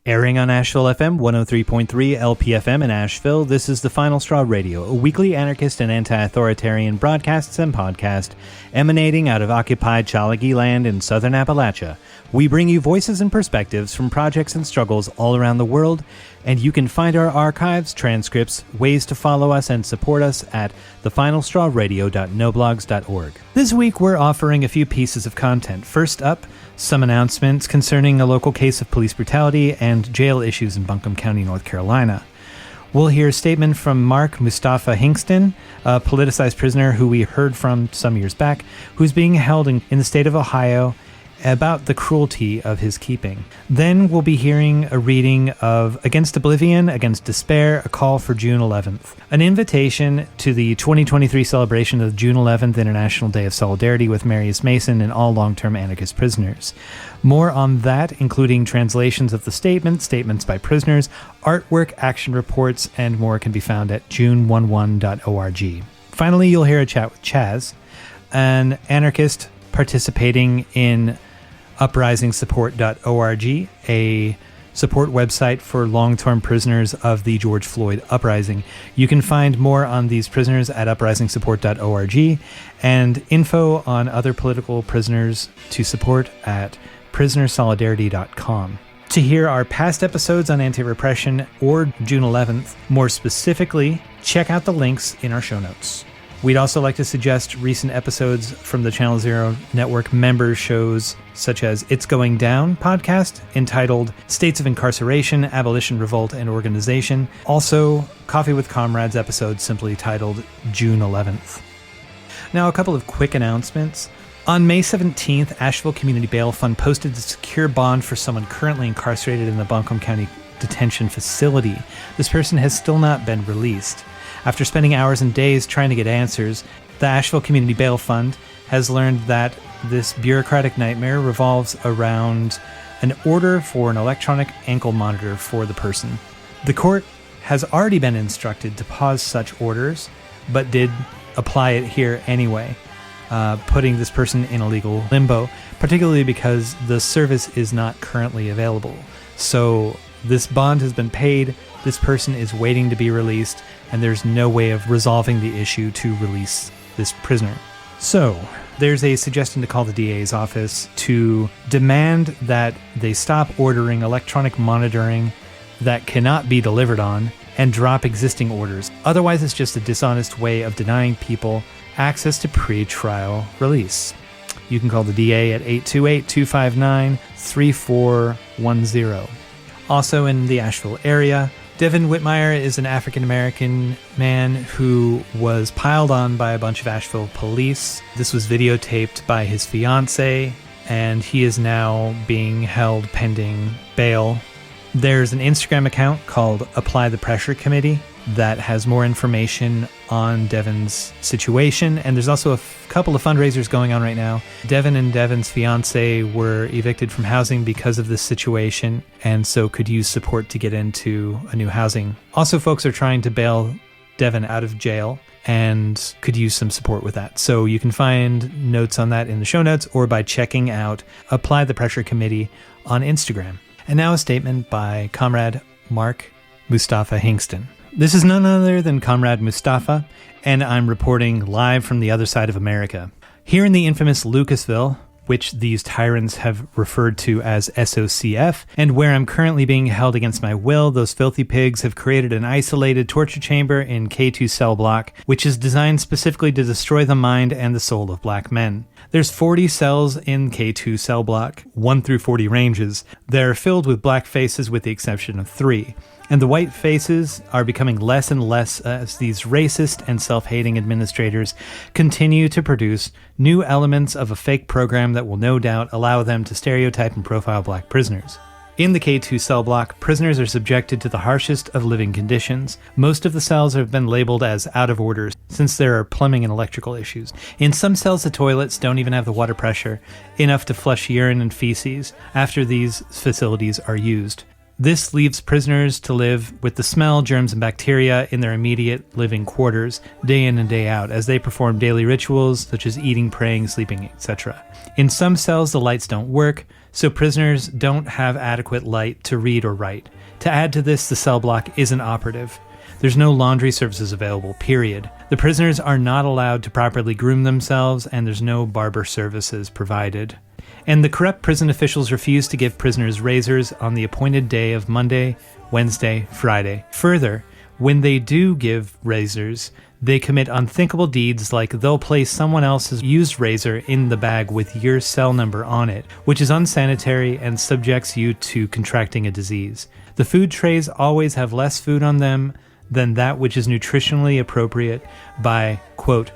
Airing on Asheville FM 103.3 LPFM in Asheville, this is The Final Straw Radio, a weekly anarchist and anti-authoritarian broadcasts and podcast emanating out of occupied Chalagi land in southern Appalachia. We bring you voices and perspectives from projects and struggles all around the world, and you can find our archives, transcripts, ways to follow us and support us at thefinalstrawradio.noblogs.org. This week we're offering a few pieces of content. First up, some announcements concerning a local case of police brutality and jail issues in Buncombe County, North Carolina. We'll hear a statement from Mustafa Hinkston, a politicized prisoner who we heard from some years back, who's being held in the state of Ohio, about the cruelty of his keeping. Then we'll be hearing a reading of Against Oblivion, Against Despair, a call for June 11th. An invitation to the 2023 celebration of June 11th International Day of Solidarity with Marius Mason and all long-term anarchist prisoners. More on that, including translations of the statements by prisoners, artwork, action reports, and more can be found at june11.org. Finally, you'll hear a chat with Chazz, an anarchist participating in uprisingsupport.org, a support website for long-term prisoners of the George Floyd Uprising. You can find more on these prisoners at uprisingsupport.org and info on other political prisoners to support at prisonersolidarity.com. To hear our past episodes on anti-repression or June 11th, more specifically, check out the links in our show notes. We'd also like to suggest recent episodes from the Channel Zero Network member shows, such as It's Going Down podcast, entitled States of Incarceration, Abolition, Revolt, and Organization. Also, Coffee with Comrades episode simply titled June 11th. Now, a couple of quick announcements. On May 17th, Asheville Community Bail Fund posted a secure bond for someone currently incarcerated in the Buncombe County Detention Facility. This person has still not been released. After spending hours and days trying to get answers, the Asheville Community Bail Fund has learned that this bureaucratic nightmare revolves around an order for an electronic ankle monitor for the person. The court has already been instructed to pause such orders, but did apply it here anyway, putting this person in a legal limbo, particularly because the service is not currently available. So this bond has been paid, this person is waiting to be released, and there's no way of resolving the issue to release this prisoner. So, there's a suggestion to call the DA's office to demand that they stop ordering electronic monitoring that cannot be delivered on and drop existing orders. Otherwise, it's just a dishonest way of denying people access to pre-trial release. You can call the DA at 828-259-3410. Also in the Asheville area, Devin Whitmire is an African-American man who was piled on by a bunch of Asheville police. This was videotaped by his fiancée, and he is now being held pending bail. There's an Instagram account called Apply the Pressure Committee that has more information on Devin's situation, and there's also a couple of fundraisers going on right now. Devin and Devin's fiance were evicted from housing because of this situation, and so could use support to get into a new housing. Also, folks are trying to bail Devin out of jail and could use some support with that. So you can find notes on that in the show notes or by checking out Apply the Pressure Committee on Instagram. And now a statement by Comrade Mustafa Hinkston. This is none other than Comrade Mustafa, and I'm reporting live from the other side of America. Here in the infamous Lucasville, which these tyrants have referred to as SOCF, and where I'm currently being held against my will, those filthy pigs have created an isolated torture chamber in K2 cell block, which is designed specifically to destroy the mind and the soul of black men. There's 40 cells in K2 cell block, 1 through 40 ranges. They're filled with black faces with the exception of 3. And the white faces are becoming less and less as these racist and self-hating administrators continue to produce new elements of a fake program that will no doubt allow them to stereotype and profile black prisoners. In the K2 cell block, prisoners are subjected to the harshest of living conditions. Most of the cells have been labeled as out of order since there are plumbing and electrical issues. In some cells, the toilets don't even have the water pressure enough to flush urine and feces after these facilities are used. This leaves prisoners to live with the smell, germs, and bacteria in their immediate living quarters, day in and day out, as they perform daily rituals such as eating, praying, sleeping, etc. In some cells, the lights don't work, so prisoners don't have adequate light to read or write. To add to this, the cell block isn't operative. There's no laundry services available, period. The prisoners are not allowed to properly groom themselves, and there's no barber services provided. And the corrupt prison officials refuse to give prisoners razors on the appointed day of Monday, Wednesday, Friday. Further, when they do give razors, they commit unthinkable deeds like they'll place someone else's used razor in the bag with your cell number on it, which is unsanitary and subjects you to contracting a disease. The food trays always have less food on them than that which is nutritionally appropriate by, quote,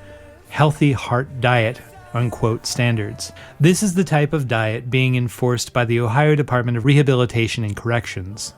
healthy heart diet, unquote, standards. This is the type of diet being enforced by the Ohio Department of Rehabilitation and Corrections.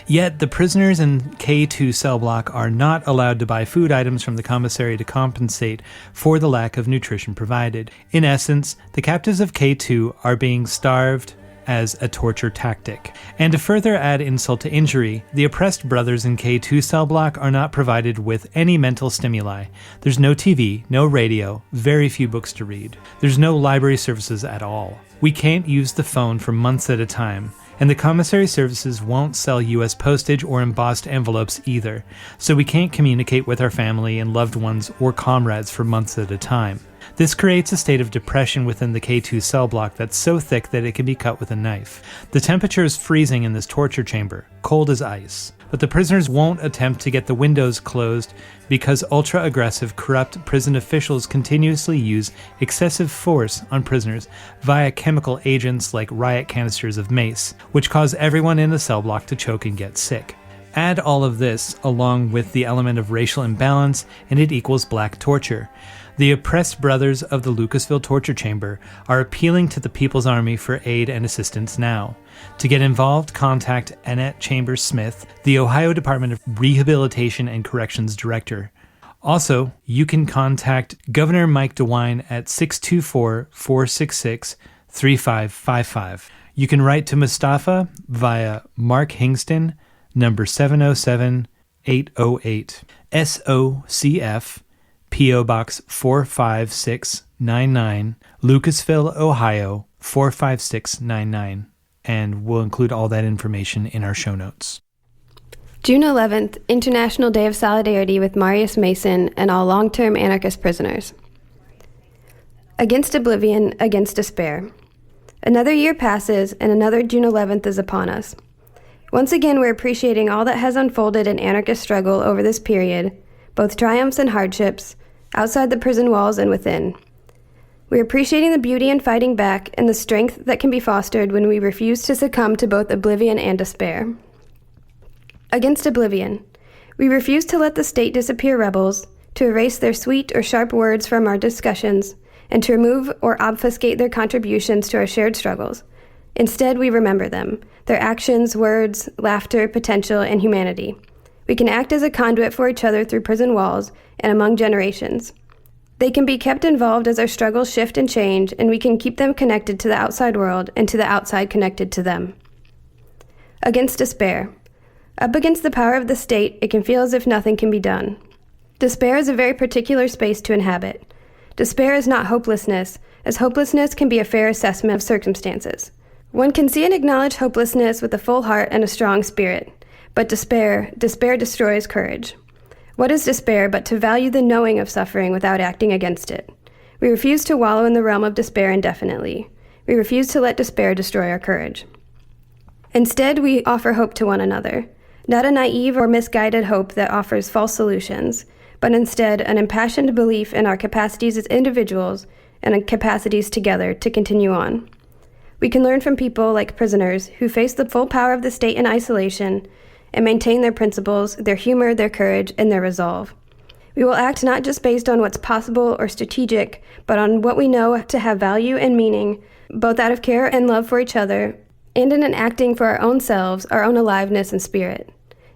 Yet the prisoners in K2 cell block are not allowed to buy food items from the commissary to compensate for the lack of nutrition provided. In essence, the captives of K2 are being starved as a torture tactic. And to further add insult to injury, the oppressed brothers in K2 cell block are not provided with any mental stimuli. There's no TV, no radio, very few books to read. There's no library services at all. We can't use the phone for months at a time. And the commissary services won't sell U.S. postage or embossed envelopes either, so we can't communicate with our family and loved ones or comrades for months at a time. This creates a state of depression within the K2 cell block that's so thick that it can be cut with a knife. The temperature is freezing in this torture chamber, cold as ice. But the prisoners won't attempt to get the windows closed because ultra-aggressive, corrupt prison officials continuously use excessive force on prisoners via chemical agents like riot canisters of mace, which cause everyone in the cell block to choke and get sick. Add all of this along with the element of racial imbalance, and it equals black torture. The oppressed brothers of the Lucasville torture chamber are appealing to the People's Army for aid and assistance now. To get involved, contact Annette Chambers Smith, the Ohio Department of Rehabilitation and Corrections Director. Also, you can contact Governor Mike DeWine at 624-466-3555. You can write to Mustafa via Mark Hinkston, number 707-808, SOCF, P.O. Box 45699, Lucasville, Ohio 45699. And we'll include all that information in our show notes. June 11th, International Day of Solidarity with Marius Mason and all long-term anarchist prisoners. Against Oblivion, Against Despair. Another year passes and another June 11th is upon us. Once again, we're appreciating all that has unfolded in anarchist struggle over this period, both triumphs and hardships, outside the prison walls and within. We're appreciating the beauty in fighting back and the strength that can be fostered when we refuse to succumb to both oblivion and despair. Against Oblivion. We refuse to let the state disappear rebels, to erase their sweet or sharp words from our discussions, and to remove or obfuscate their contributions to our shared struggles. Instead, we remember them, their actions, words, laughter, potential, and humanity. We can act as a conduit for each other through prison walls and among generations. They can be kept involved as our struggles shift and change, and we can keep them connected to the outside world and to the outside connected to them. Against Despair. Up against the power of the state, it can feel as if nothing can be done. Despair is a very particular space to inhabit. Despair is not hopelessness, as hopelessness can be a fair assessment of circumstances. One can see and acknowledge hopelessness with a full heart and a strong spirit. But despair destroys courage. What is despair but to value the knowing of suffering without acting against it? We refuse to wallow in the realm of despair indefinitely. We refuse to let despair destroy our courage. Instead, we offer hope to one another. Not a naive or misguided hope that offers false solutions, but instead an impassioned belief in our capacities as individuals and in capacities together to continue on. We can learn from people like prisoners who face the full power of the state in isolation and maintain their principles, their humor, their courage, and their resolve. We will act not just based on what's possible or strategic, but on what we know to have value and meaning, both out of care and love for each other, and in an acting for our own selves, our own aliveness and spirit.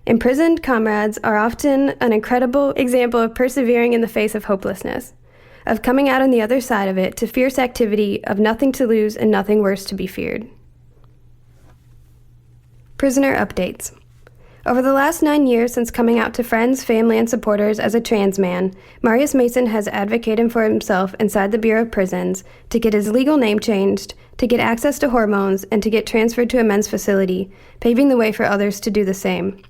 Imprisoned comrades are often an incredible example of persevering in the face of hopelessness, of coming out on the other side of it to fierce activity of nothing to lose and nothing worse to be feared. Prisoner updates. Over the last 9 years since coming out to friends, family, and supporters as a trans man, Marius Mason has advocated for himself inside the Bureau of Prisons to get his legal name changed, to get access to hormones, and to get transferred to a men's facility, paving the way for others to do the same.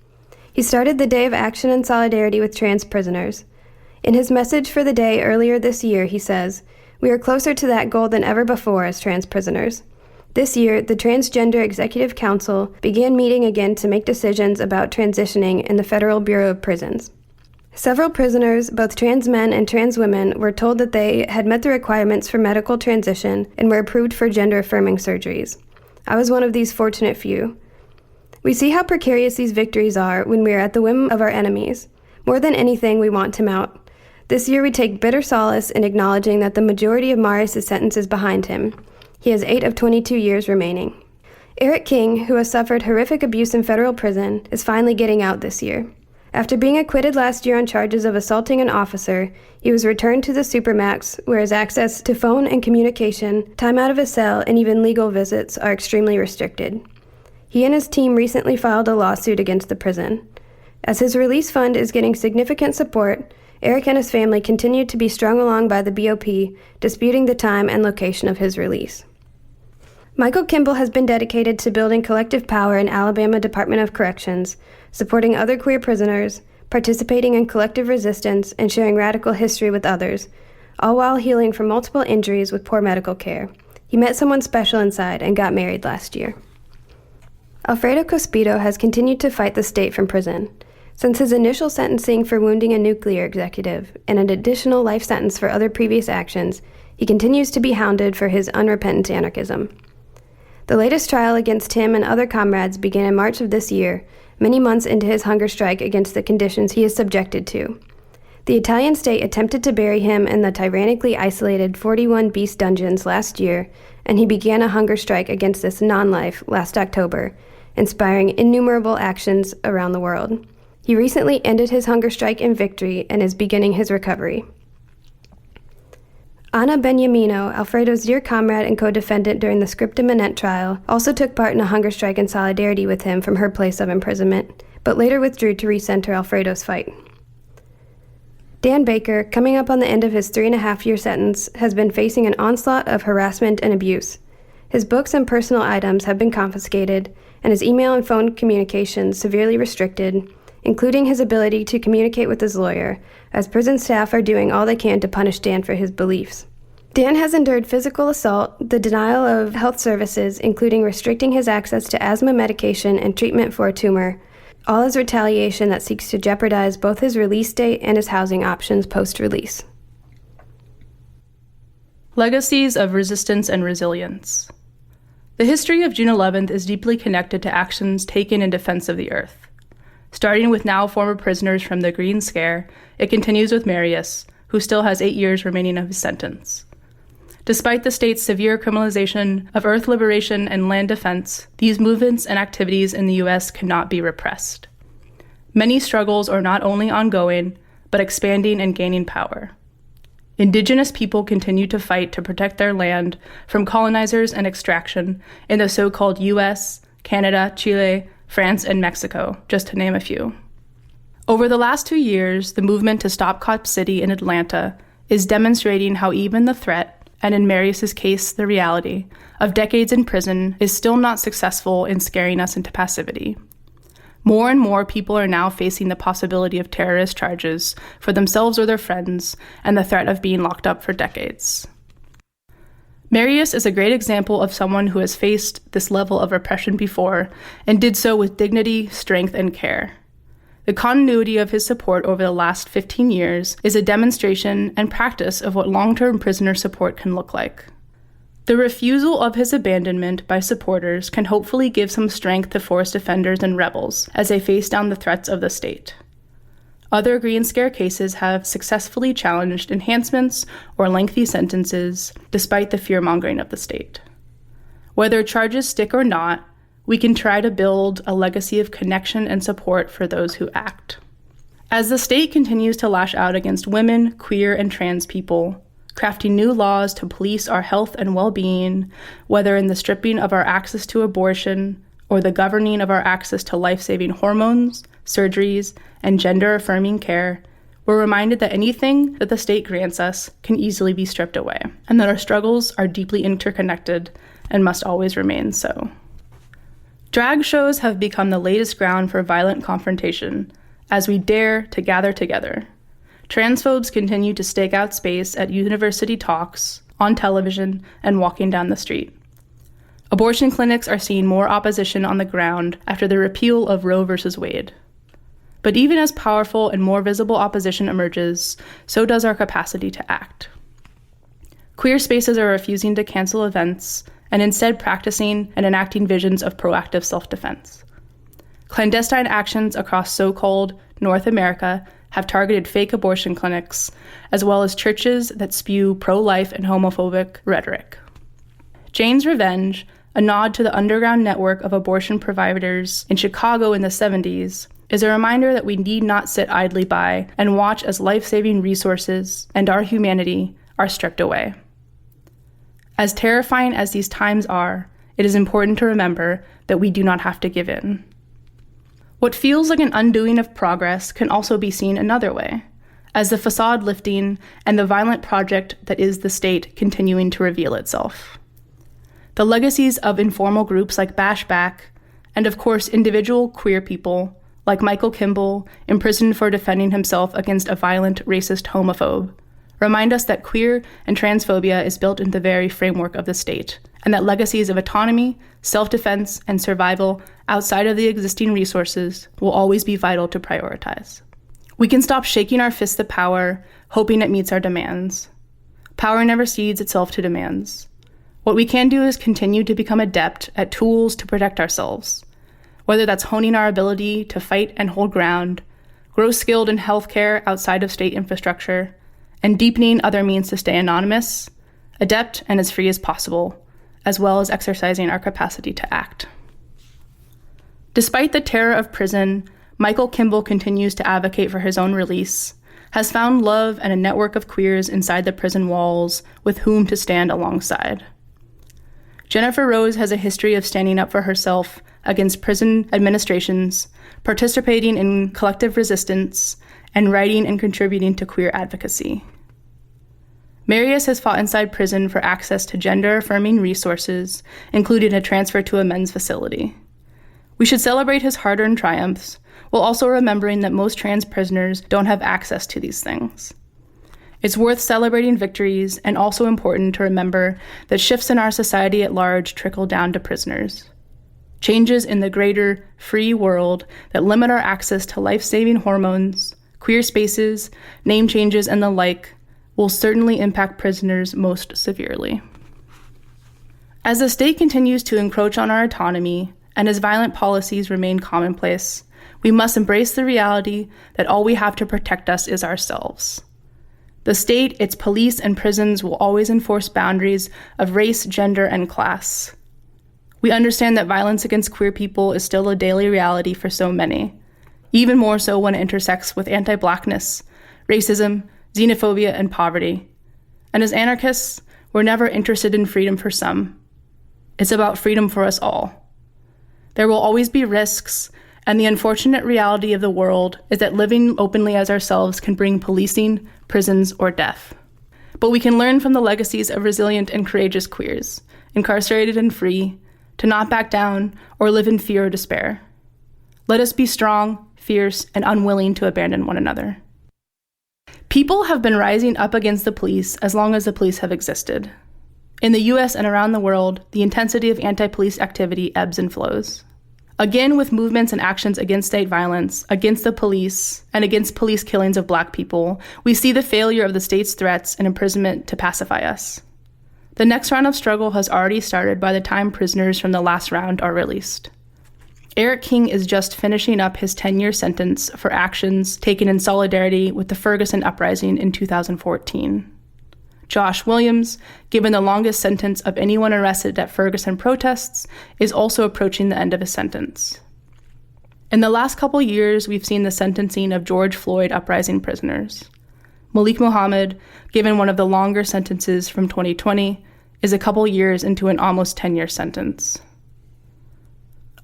He started the Day of Action and Solidarity with Trans Prisoners. In his message for the day earlier this year, he says, "We are closer to that goal than ever before as trans prisoners." This year, the Transgender Executive Council began meeting again to make decisions about transitioning in the Federal Bureau of Prisons. Several prisoners, both trans men and trans women, were told that they had met the requirements for medical transition and were approved for gender-affirming surgeries. I was one of these fortunate few. We see how precarious these victories are when we are at the whim of our enemies. More than anything, we want him out. This year, we take bitter solace in acknowledging that the majority of Marius' sentence is behind him. He has 8 of 22 years remaining. Eric King, who has suffered horrific abuse in federal prison, is finally getting out this year. After being acquitted last year on charges of assaulting an officer, he was returned to the Supermax, where his access to phone and communication, time out of his cell, and even legal visits are extremely restricted. He and his team recently filed a lawsuit against the prison. As his release fund is getting significant support, Eric and his family continue to be strung along by the BOP, disputing the time and location of his release. Michael Kimball has been dedicated to building collective power in Alabama Department of Corrections, supporting other queer prisoners, participating in collective resistance, and sharing radical history with others, all while healing from multiple injuries with poor medical care. He met someone special inside and got married last year. Alfredo Cospito has continued to fight the state from prison. Since his initial sentencing for wounding a nuclear executive and an additional life sentence for other previous actions, he continues to be hounded for his unrepentant anarchism. The latest trial against him and other comrades began in March of this year, many months into his hunger strike against the conditions he is subjected to. The Italian state attempted to bury him in the tyrannically isolated 41 Beast dungeons last year, and he began a hunger strike against this non-life last October, inspiring innumerable actions around the world. He recently ended his hunger strike in victory and is beginning his recovery. Anna Beniamino, Alfredo's dear comrade and co-defendant during the Scriptum Manent trial, also took part in a hunger strike in solidarity with him from her place of imprisonment, but later withdrew to recenter Alfredo's fight. Dan Baker, coming up on the end of his 3.5-year sentence, has been facing an onslaught of harassment and abuse. His books and personal items have been confiscated, and his email and phone communications severely restricted, including his ability to communicate with his lawyer, as prison staff are doing all they can to punish Dan for his beliefs. Dan has endured physical assault, the denial of health services, including restricting his access to asthma medication and treatment for a tumor, all as retaliation that seeks to jeopardize both his release date and his housing options post-release. Legacies of Resistance and Resilience. The history of June 11th is deeply connected to actions taken in defense of the earth. Starting with now former prisoners from the Green Scare, it continues with Marius, who still has 8 years remaining of his sentence. Despite the state's severe criminalization of earth liberation and land defense, these movements and activities in the U.S. cannot be repressed. Many struggles are not only ongoing, but expanding and gaining power. Indigenous people continue to fight to protect their land from colonizers and extraction in the so-called U.S., Canada, Chile, France, and Mexico, just to name a few. Over the last 2 years, the movement to stop Cop City in Atlanta is demonstrating how even the threat, and in Marius's case, the reality, of decades in prison is still not successful in scaring us into passivity. More and more people are now facing the possibility of terrorist charges for themselves or their friends, and the threat of being locked up for decades. Marius is a great example of someone who has faced this level of repression before, and did so with dignity, strength, and care. The continuity of his support over the last 15 years is a demonstration and practice of what long-term prisoner support can look like. The refusal of his abandonment by supporters can hopefully give some strength to forced offenders and rebels as they face down the threats of the state. Other Green Scare cases have successfully challenged enhancements or lengthy sentences despite the fear-mongering of the state. Whether charges stick or not, we can try to build a legacy of connection and support for those who act. As the state continues to lash out against women, queer, and trans people, crafting new laws to police our health and well-being, whether in the stripping of our access to abortion or the governing of our access to life-saving hormones, surgeries, and gender-affirming care, we're reminded that anything that the state grants us can easily be stripped away, and that our struggles are deeply interconnected and must always remain so. Drag shows have become the latest ground for violent confrontation as we dare to gather together. Transphobes continue to stake out space at university talks, on television, and walking down the street. Abortion clinics are seeing more opposition on the ground after the repeal of Roe v. Wade. But even as powerful and more visible opposition emerges, so does our capacity to act. Queer spaces are refusing to cancel events and instead practicing and enacting visions of proactive self-defense. Clandestine actions across so-called North America have targeted fake abortion clinics, as well as churches that spew pro-life and homophobic rhetoric. Jane's Revenge, a nod to the underground network of abortion providers in Chicago in the 70s, is a reminder that we need not sit idly by and watch as life-saving resources and our humanity are stripped away. As terrifying as these times are, it is important to remember that we do not have to give in. What feels like an undoing of progress can also be seen another way, as the facade lifting and the violent project that is the state continuing to reveal itself. The legacies of informal groups like Bash Back, and of course individual queer people, like Michael Kimball, imprisoned for defending himself against a violent, racist homophobe, remind us that queer and transphobia is built into the very framework of the state, and that legacies of autonomy, self-defense, and survival outside of the existing resources will always be vital to prioritize. We can stop shaking our fists at power, hoping it meets our demands. Power never cedes itself to demands. What we can do is continue to become adept at tools to protect ourselves, whether that's honing our ability to fight and hold ground, grow skilled in healthcare outside of state infrastructure, and deepening other means to stay anonymous, adept, and as free as possible, as well as exercising our capacity to act. Despite the terror of prison, Michael Kimball continues to advocate for his own release, has found love and a network of queers inside the prison walls with whom to stand alongside. Jennifer Rose has a history of standing up for herself against prison administrations, participating in collective resistance, and writing and contributing to queer advocacy. Marius has fought inside prison for access to gender-affirming resources, including a transfer to a men's facility. We should celebrate his hard-earned triumphs, while also remembering that most trans prisoners don't have access to these things. It's worth celebrating victories, and also important to remember that shifts in our society at large trickle down to prisoners. Changes in the greater, free world that limit our access to life-saving hormones, queer spaces, name changes, and the like will certainly impact prisoners most severely. As the state continues to encroach on our autonomy, and as violent policies remain commonplace, we must embrace the reality that all we have to protect us is ourselves. The state, its police, and prisons will always enforce boundaries of race, gender, and class. We understand that violence against queer people is still a daily reality for so many, even more so when it intersects with anti-Blackness, racism, xenophobia, and poverty. And as anarchists, we're never interested in freedom for some. It's about freedom for us all. There will always be risks, and the unfortunate reality of the world is that living openly as ourselves can bring policing, prisons, or death. But we can learn from the legacies of resilient and courageous queers, incarcerated and free, to not back down or live in fear or despair. Let us be strong, fierce, and unwilling to abandon one another. People have been rising up against the police as long as the police have existed. In the US and around the world, the intensity of anti-police activity ebbs and flows. Again, with movements and actions against state violence, against the police, and against police killings of Black people, we see the failure of the state's threats and imprisonment to pacify us. The next round of struggle has already started by the time prisoners from the last round are released. Eric King is just finishing up his 10-year sentence for actions taken in solidarity with the Ferguson Uprising in 2014. Josh Williams, given the longest sentence of anyone arrested at Ferguson protests, is also approaching the end of his sentence. In the last couple years, we've seen the sentencing of George Floyd Uprising prisoners. Malik Muhammad, given one of the longer sentences from 2020, is a couple years into an almost 10-year sentence.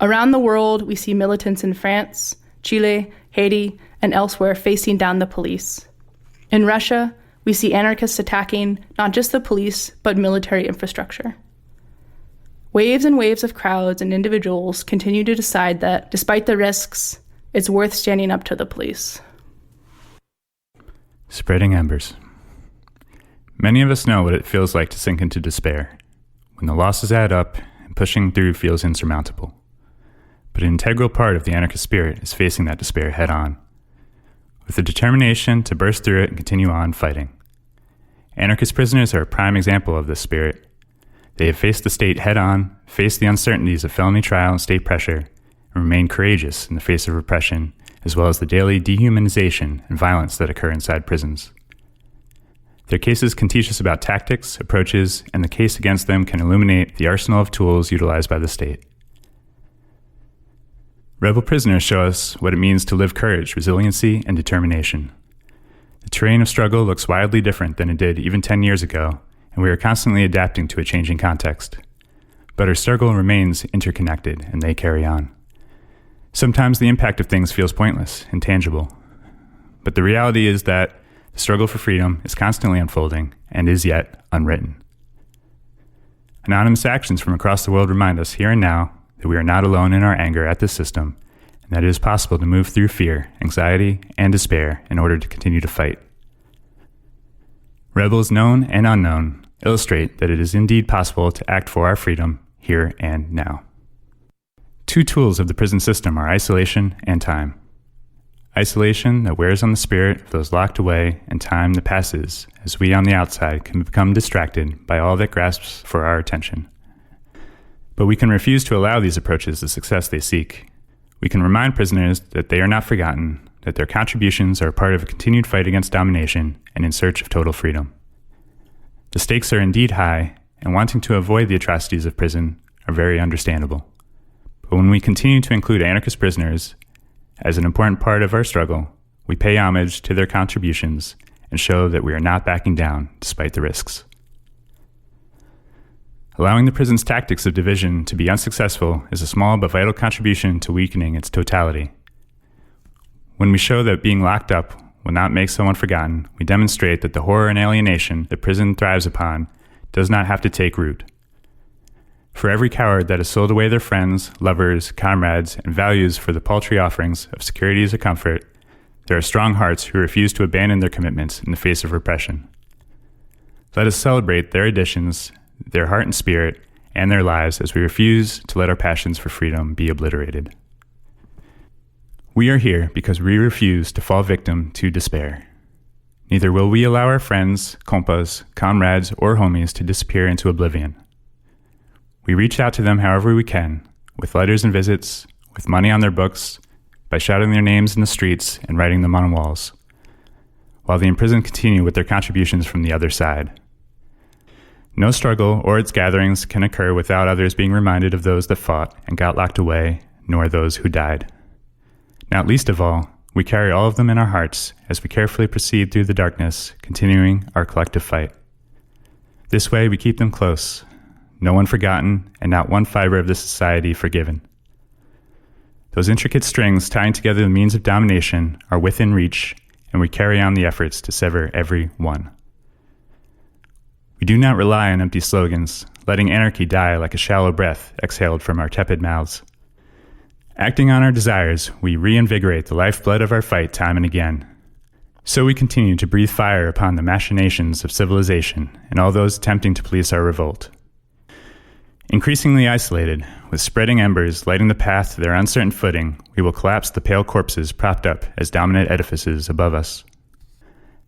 Around the world, we see militants in France, Chile, Haiti, and elsewhere facing down the police. In Russia, we see anarchists attacking not just the police, but military infrastructure. Waves and waves of crowds and individuals continue to decide that, despite the risks, it's worth standing up to the police. Spreading embers. Many of us know what it feels like to sink into despair, when the losses add up and pushing through feels insurmountable. But an integral part of the anarchist spirit is facing that despair head on, with the determination to burst through it and continue on fighting. Anarchist prisoners are a prime example of this spirit. They have faced the state head on, faced the uncertainties of felony trial and state pressure, and remained courageous in the face of repression, as well as the daily dehumanization and violence that occur inside prisons. Their cases can teach us about tactics, approaches, and the case against them can illuminate the arsenal of tools utilized by the state. Rebel prisoners show us what it means to live courage, resiliency, and determination. The terrain of struggle looks wildly different than it did even 10 years ago, and we are constantly adapting to a changing context. But our struggle remains interconnected, and they carry on. Sometimes the impact of things feels pointless, intangible. But the reality is that the struggle for freedom is constantly unfolding and is yet unwritten. Anonymous actions from across the world remind us here and now that we are not alone in our anger at this system, and that it is possible to move through fear, anxiety, and despair in order to continue to fight. Rebels known and unknown illustrate that it is indeed possible to act for our freedom here and now. Two tools of the prison system are isolation and time. Isolation that wears on the spirit of those locked away, and time that passes as we on the outside can become distracted by all that grasps for our attention. But we can refuse to allow these approaches the success they seek. We can remind prisoners that they are not forgotten, that their contributions are part of a continued fight against domination and in search of total freedom. The stakes are indeed high, and wanting to avoid the atrocities of prison are very understandable. But when we continue to include anarchist prisoners as an important part of our struggle, we pay homage to their contributions and show that we are not backing down despite the risks. Allowing the prison's tactics of division to be unsuccessful is a small but vital contribution to weakening its totality. When we show that being locked up will not make someone forgotten, we demonstrate that the horror and alienation that prison thrives upon does not have to take root. For every coward that has sold away their friends, lovers, comrades, and values for the paltry offerings of securities or comfort, there are strong hearts who refuse to abandon their commitments in the face of repression. Let us celebrate their additions, their heart and spirit, and their lives as we refuse to let our passions for freedom be obliterated. We are here because we refuse to fall victim to despair. Neither will we allow our friends, compas, comrades, or homies to disappear into oblivion. We reach out to them however we can, with letters and visits, with money on their books, by shouting their names in the streets and writing them on walls, while the imprisoned continue with their contributions from the other side. No struggle or its gatherings can occur without others being reminded of those that fought and got locked away, nor those who died. Not least of all, we carry all of them in our hearts as we carefully proceed through the darkness, continuing our collective fight. This way we keep them close, no one forgotten, and not one fiber of this society forgiven. Those intricate strings tying together the means of domination are within reach, and we carry on the efforts to sever every one. We do not rely on empty slogans, letting anarchy die like a shallow breath exhaled from our tepid mouths. Acting on our desires, we reinvigorate the lifeblood of our fight time and again. So we continue to breathe fire upon the machinations of civilization and all those attempting to police our revolt. Increasingly isolated, with spreading embers lighting the path to their uncertain footing, we will collapse the pale corpses propped up as dominant edifices above us.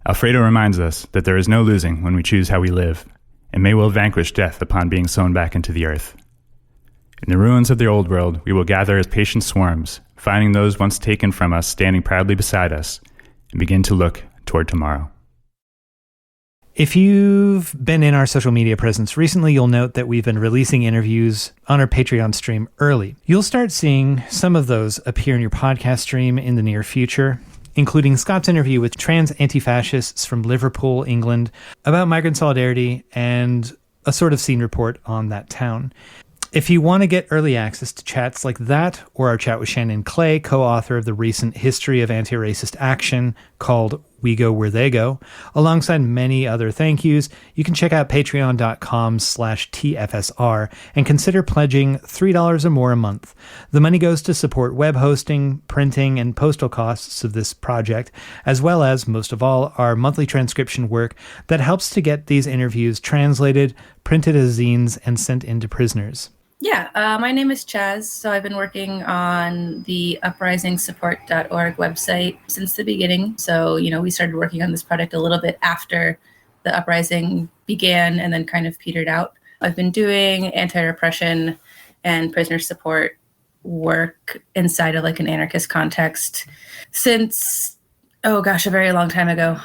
Alfredo reminds us that there is no losing when we choose how we live, and may well vanquish death upon being sown back into the earth. In the ruins of the old world, we will gather as patient swarms, finding those once taken from us standing proudly beside us, and begin to look toward tomorrow. If you've been in our social media presence recently, you'll note that we've been releasing interviews on our Patreon stream early. You'll start seeing some of those appear in your podcast stream in the near future, including Scott's interview with trans anti-fascists from Liverpool, England, about migrant solidarity and a sort of scene report on that town. If you want to get early access to chats like that, or our chat with Shannon Clay, co-author of the recent History of Anti-Racist Action called We Go Where They Go, alongside many other thank yous, you can check out patreon.com/TFSR and consider pledging $3 or more a month. The money goes to support web hosting, printing, and postal costs of this project, as well as, most of all, our monthly transcription work that helps to get these interviews translated, printed as zines, and sent into prisoners. Yeah, my name is Chazz. So I've been working on the uprisingsupport.org website since the beginning. So, we started working on this project a little bit after the uprising began and then kind of petered out. I've been doing anti-repression and prisoner support work inside of like an anarchist context since, a very long time ago,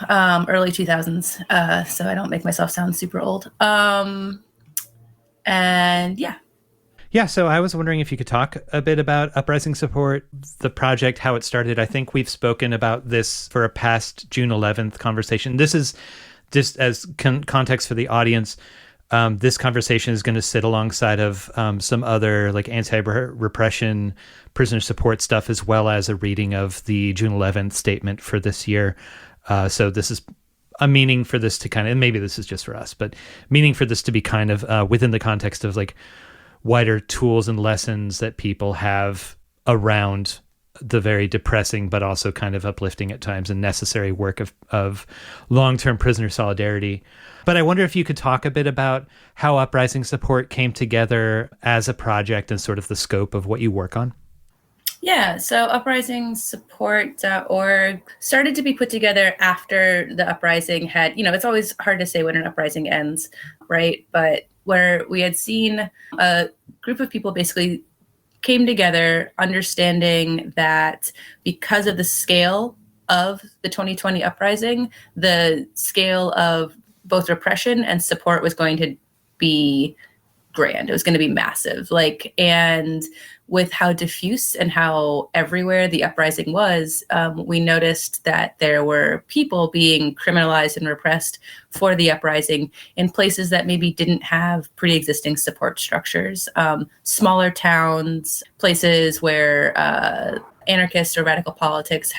early 2000s. So I don't make myself sound super old. Yeah, so I was wondering if you could talk a bit about Uprising Support, the project, how it started. I think we've spoken about this for a past June 11th conversation. This is just as context for the audience. This conversation is going to sit alongside of some other like anti-repression prisoner support stuff, as well as a reading of the June 11th statement for this year. So this is a meaning for this to kind of, and maybe this is just for us, but meaning for this to be kind of within the context of like wider tools and lessons that people have around the very depressing but also kind of uplifting at times and necessary work of long-term prisoner solidarity. But I wonder if you could talk a bit about how Uprising Support came together as a project and sort of the scope of what you work on. Yeah, so uprisingsupport.org started to be put together after the uprising had, it's always hard to say when an uprising ends, right? But where we had seen a group of people basically came together understanding that because of the scale of the 2020 uprising, the scale of both repression and support was going to be grand. It was going to be massive. And with how diffuse and how everywhere the uprising was, we noticed that there were people being criminalized and repressed for the uprising in places that maybe didn't have pre-existing support structures. Smaller towns, places where anarchist or radical politics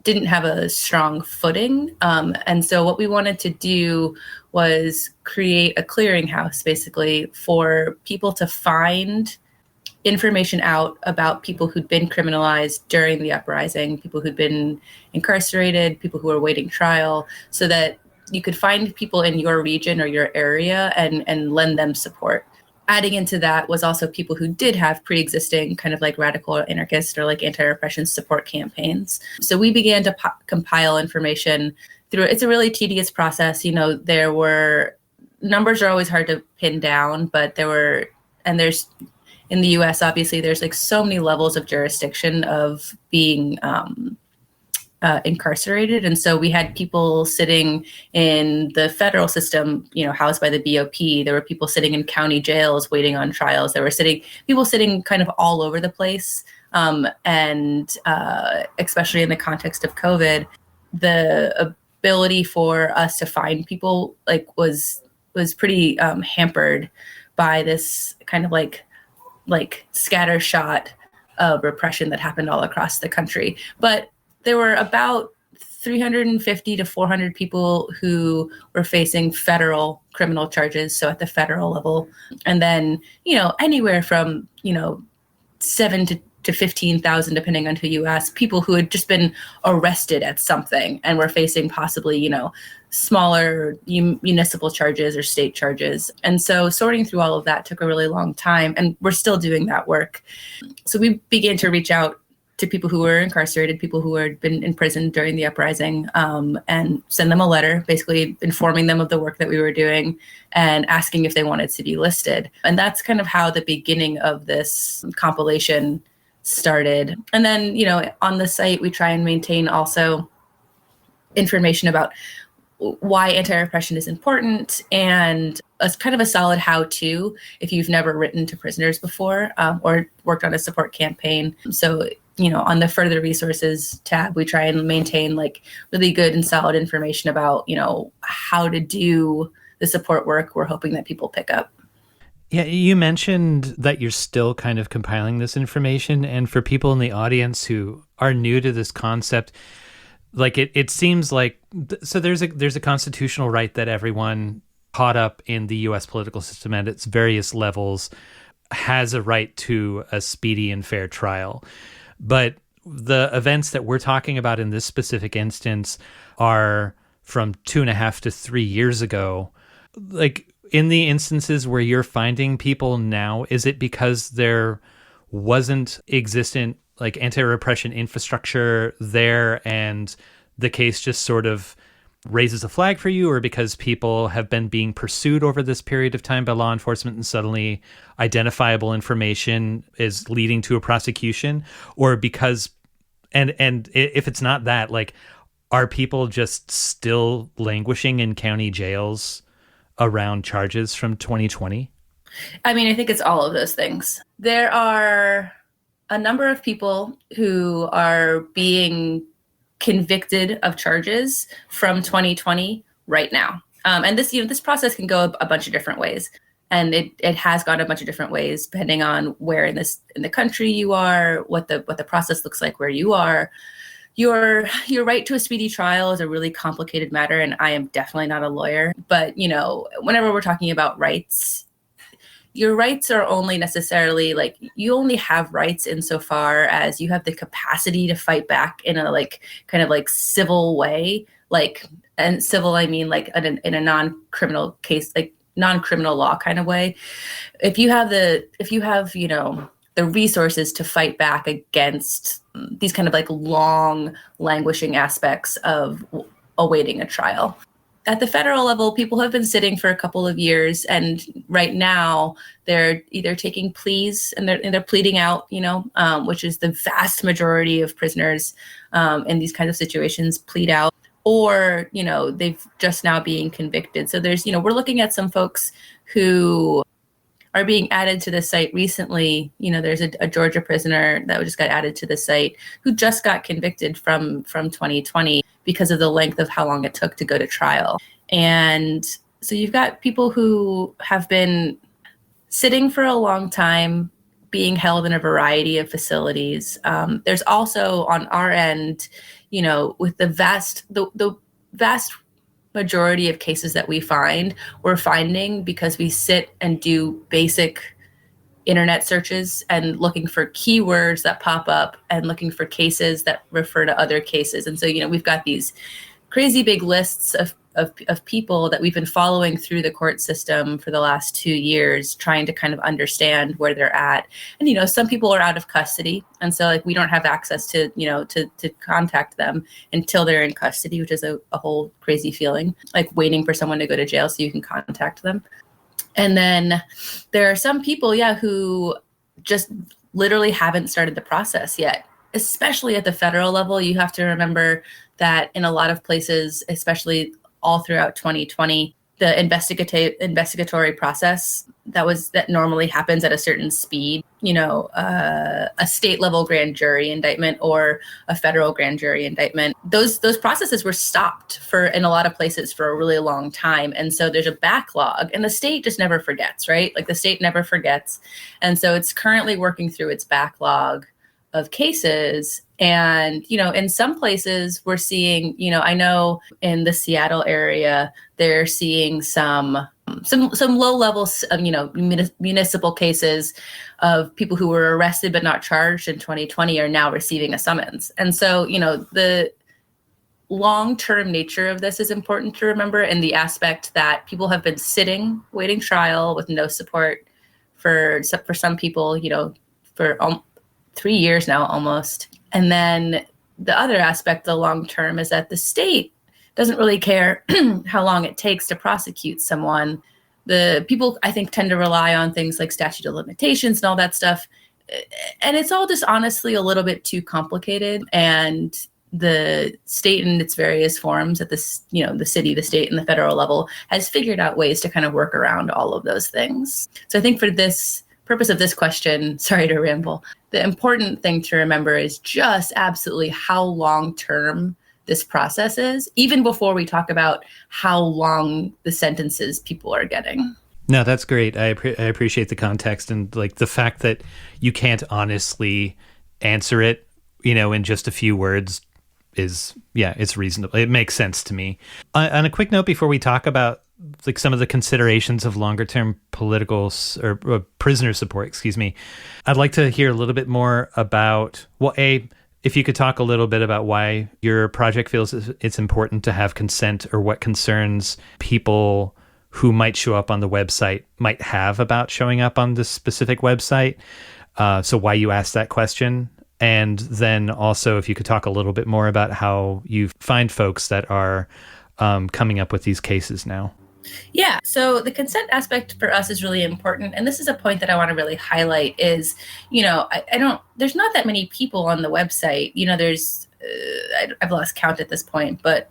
didn't have a strong footing. And so what we wanted to do was create a clearinghouse, basically, for people to find information out about people who'd been criminalized during the uprising, people who'd been incarcerated, people who were awaiting trial, so that you could find people in your region or your area and lend them support. Adding into that was also people who did have pre-existing kind of like radical or anarchist or like anti-repression support campaigns. So we began to compile information through, it's a really tedious process. There were, numbers are always hard to pin down, but there's, in the US, obviously, there's like so many levels of jurisdiction of being incarcerated. And so we had people sitting in the federal system, housed by the BOP. There were people sitting in county jails waiting on trials. There were people sitting kind of all over the place. And especially in the context of COVID, the ability for us to find people was pretty hampered by this kind of like scattershot of repression that happened all across the country. But there were about 350 to 400 people who were facing federal criminal charges, so at the federal level. And then, anywhere from, 7 to 15,000, depending on who you ask, people who had just been arrested at something and were facing possibly, smaller municipal charges or state charges. And so sorting through all of that took a really long time, and we're still doing that work. So we began to reach out to people who were incarcerated, people who had been in prison during the uprising, and send them a letter, basically informing them of the work that we were doing and asking if they wanted to be listed. And that's kind of how the beginning of this compilation started. And then, on the site, we try and maintain also information about why anti-repression is important and a kind of a solid how-to if you've never written to prisoners before or worked on a support campaign. So, on the further resources tab, we try and maintain really good and solid information about, how to do the support work we're hoping that people pick up. Yeah, you mentioned that you're still kind of compiling this information. And for people in the audience who are new to this concept, like it seems like, so there's a constitutional right that everyone caught up in the U.S. political system at its various levels has a right to a speedy and fair trial. But the events that we're talking about in this specific instance are from 2.5 to 3 years ago. Like, in the instances where you're finding people now, is it because there wasn't existent like anti-repression infrastructure there and the case just sort of raises a flag for you, or because people have been being pursued over this period of time by law enforcement and suddenly identifiable information is leading to a prosecution, or because and if it's not that, like, are people just still languishing in county jails around charges from 2020? I mean, I think it's all of those things. There are a number of people who are being convicted of charges from 2020 right now. And this process can go a bunch of different ways. And it has gone a bunch of different ways, depending on where in the country you are, what the process looks like where you are. Your right to a speedy trial is a really complicated matter, and I am definitely not a lawyer. But, whenever we're talking about rights, your rights are only necessarily, like, you only have rights insofar as you have the capacity to fight back in a kind of civil way, and civil, I mean in a non-criminal case, like non-criminal law kind of way. If you have the resources to fight back against these kind of long languishing aspects of awaiting a trial. At the federal level, people have been sitting for a couple of years, and right now they're either taking pleas and they're pleading out, which is the vast majority of prisoners in these kinds of situations plead out, or, they've just now being convicted. So there's, we're looking at some folks who are being added to the site recently. There's a Georgia prisoner that just got added to the site who just got convicted from 2020 because of the length of how long it took to go to trial. And so you've got people who have been sitting for a long time, being held in a variety of facilities. There's also on our end, with the vast majority of cases that we're finding because we sit and do basic internet searches and looking for keywords that pop up and looking for cases that refer to other cases. And so, we've got these crazy big lists of people that we've been following through the court system for the last 2 years, trying to kind of understand where they're at. And, some people are out of custody. And so we don't have access to, to contact them until they're in custody, which is a whole crazy feeling, like waiting for someone to go to jail so you can contact them. And then there are some people, who just literally haven't started the process yet. Especially at the federal level, you have to remember that in a lot of places, especially all throughout 2020, the investigatory process that normally happens at a certain speed, a state level grand jury indictment or a federal grand jury indictment, those processes were stopped in a lot of places for a really long time. And so there's a backlog, and the state just never forgets, right? Like, the state never forgets. And so it's currently working through its backlog of cases. And, in some places we're seeing, I know in the Seattle area, they're seeing some low levels of, municipal cases of people who were arrested but not charged in 2020 are now receiving a summons. And so, the long-term nature of this is important to remember, and the aspect that people have been sitting, waiting trial with no support for some people, for 3 years now almost. And then the other aspect, the long term, is that the state doesn't really care how long it takes to prosecute someone. The people, I think, tend to rely on things like statute of limitations and all that stuff. And it's all just honestly a little bit too complicated. And the state in its various forms at this, the city, the state, and the federal level has figured out ways to kind of work around all of those things. So I think for this purpose of this question, sorry to ramble, the important thing to remember is just absolutely how long-term this process is, even before we talk about how long the sentences people are getting. No, that's great. I appreciate the context and like the fact that you can't honestly answer it, in just a few words is, it's reasonable. It makes sense to me. On a quick note, before we talk about like some of the considerations of longer term political or prisoner support, I'd like to hear a little bit more about, if you could talk a little bit about why your project feels it's important to have consent, or what concerns people who might show up on the website might have about showing up on this specific website. So why you asked that question. And then also if you could talk a little bit more about how you find folks that are coming up with these cases now. Yeah, so the consent aspect for us is really important. And this is a point that I want to really highlight is, there's not that many people on the website. There's, I've lost count at this point, but,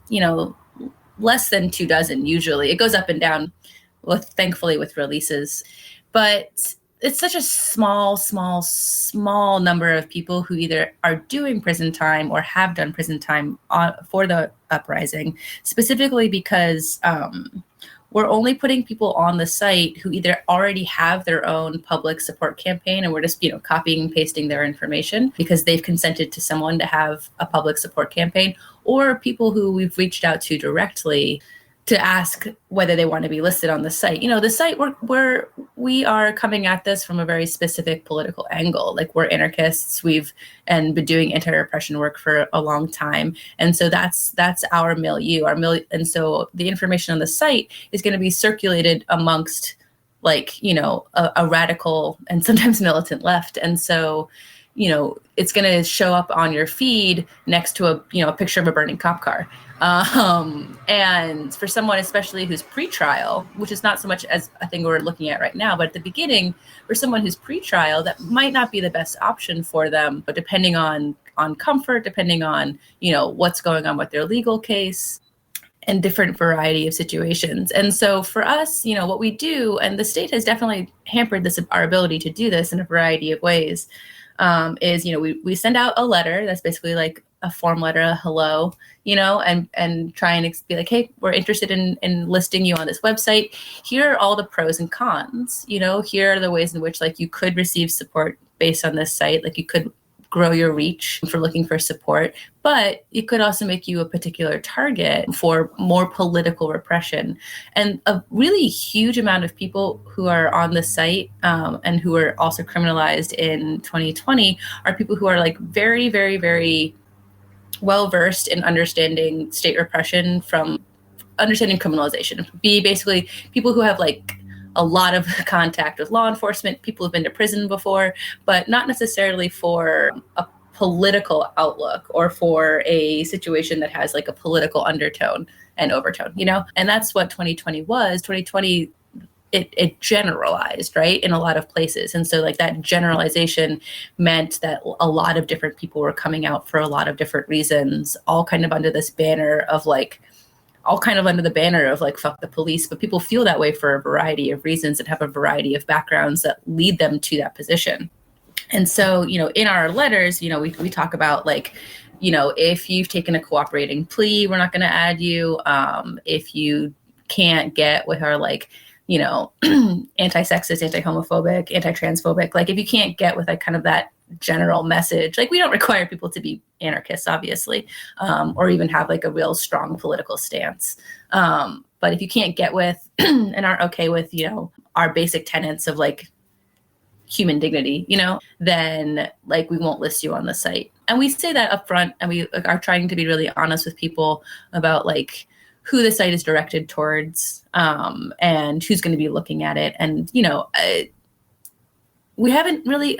less than 24 usually. It goes up and down, thankfully, with releases. But it's such a small number of people who either are doing prison time or have done prison time for the uprising, specifically because we're only putting people on the site who either already have their own public support campaign, and we're just, copying and pasting their information because they've consented to someone to have a public support campaign, or people who we've reached out to directly to ask whether they want to be listed on the site. The site we are coming at this from a very specific political angle. Like, we're anarchists. We've been doing anti-repression work for a long time, and so that's our milieu. And so the information on the site is going to be circulated amongst, a radical and sometimes militant left, and so it's going to show up on your feed next to a picture of a burning cop car. And for someone, especially who's pretrial, which is not so much as a thing we're looking at right now, but at the beginning, for someone who's pretrial, that might not be the best option for them, but depending on comfort, depending on, what's going on with their legal case, and different variety of situations. And so for us, what we do, and the state has definitely hampered our ability to do this in a variety of ways, is, we send out a letter that's basically like a form letter, a hello, and try and be like, hey, we're interested in listing you on this website. Here are all the pros and cons. Here are the ways in which you could receive support based on this site. You could grow your reach for looking for support, but it could also make you a particular target for more political repression. And a really huge amount of people who are on the site and who are also criminalized in 2020 are people who are very, very, very well-versed in understanding state repression from understanding criminalization. Basically people who have a lot of contact with law enforcement, people who've been to prison before, but not necessarily for a political outlook or for a situation that has a political undertone and overtone, And that's what 2020 was. 2020, it generalized, right, in a lot of places. And so that generalization meant that a lot of different people were coming out for a lot of different reasons, all kind of under this banner of fuck the police, but people feel that way for a variety of reasons and have a variety of backgrounds that lead them to that position. And so, in our letters, we talk about if you've taken a cooperating plea, we're not going to add you. If you can't get with our anti-sexist, anti-homophobic, anti-transphobic, if you can't get with kind of that general message, we don't require people to be anarchists, obviously, or even have a real strong political stance. But if you can't get with and aren't okay with, our basic tenets of human dignity, then we won't list you on the site. And we say that up front, and we are trying to be really honest with people about who the site is directed towards, and who's going to be looking at it. And, we haven't really,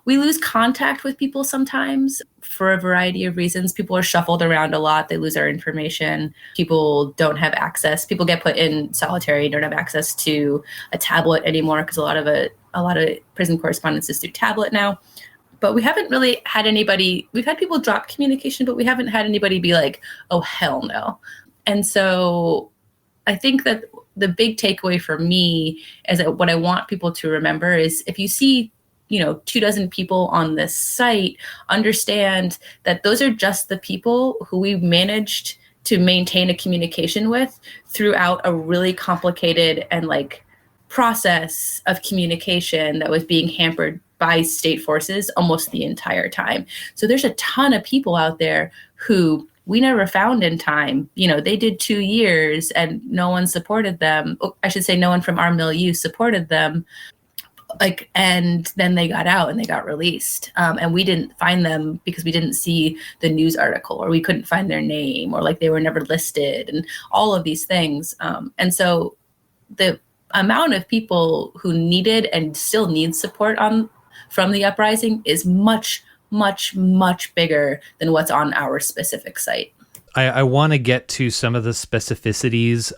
we lose contact with people sometimes for a variety of reasons. People are shuffled around a lot. They lose our information. People don't have access. People get put in solitary, don't have access to a tablet anymore because a lot of prison correspondence is through tablet now. But we haven't really had anybody, we've had people drop communication, but we haven't had anybody be like, oh, hell no. And so I think that the big takeaway for me is that what I want people to remember is if you see, 24 people on this site, understand that those are just the people who we've managed to maintain a communication with throughout a really complicated and process of communication that was being hampered by state forces almost the entire time. So there's a ton of people out there who we never found in time. They did 2 years and no one supported them. I should say no one from our milieu supported them. And then they got out and they got released. And we didn't find them because we didn't see the news article, or we couldn't find their name, or they were never listed, and all of these things. And so the amount of people who needed and still need support from the uprising is much, much, much bigger than what's on our specific site. I want to get to some of the specificities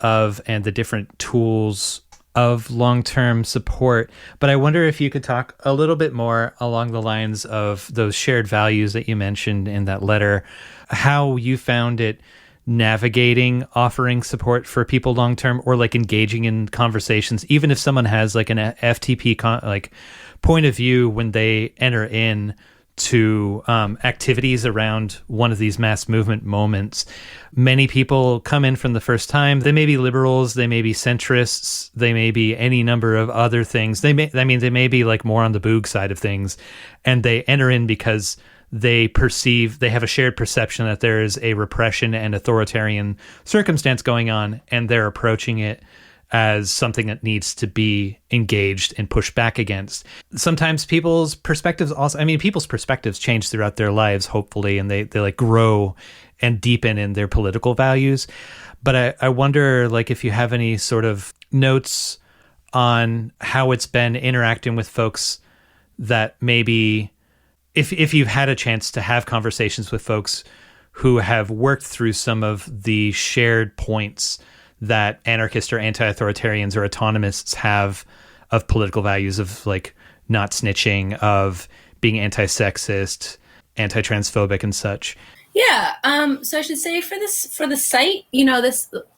and the different tools of long-term support, but I wonder if you could talk a little bit more along the lines of those shared values that you mentioned in that letter, how you found it navigating offering support for people long-term, or engaging in conversations, even if someone has an FTP point of view when they enter in to activities around one of these mass movement moments. Many people come in from the first time. They may be liberals, they may be centrists, they may be any number of other things. They may be more on the boog side of things, and they enter in because they have a shared perception that there is a repression and authoritarian circumstance going on, and they're approaching it as something that needs to be engaged and pushed back against. Sometimes people's perspectives change throughout their lives, hopefully, and they grow and deepen in their political values. But I wonder, if you have any sort of notes on how it's been interacting with folks that maybe, if you've had a chance to have conversations with folks who have worked through some of the shared points that anarchists or anti-authoritarians or autonomists have of political values, of not snitching, of being anti-sexist, anti-transphobic and such. Yeah. So I should say for the site,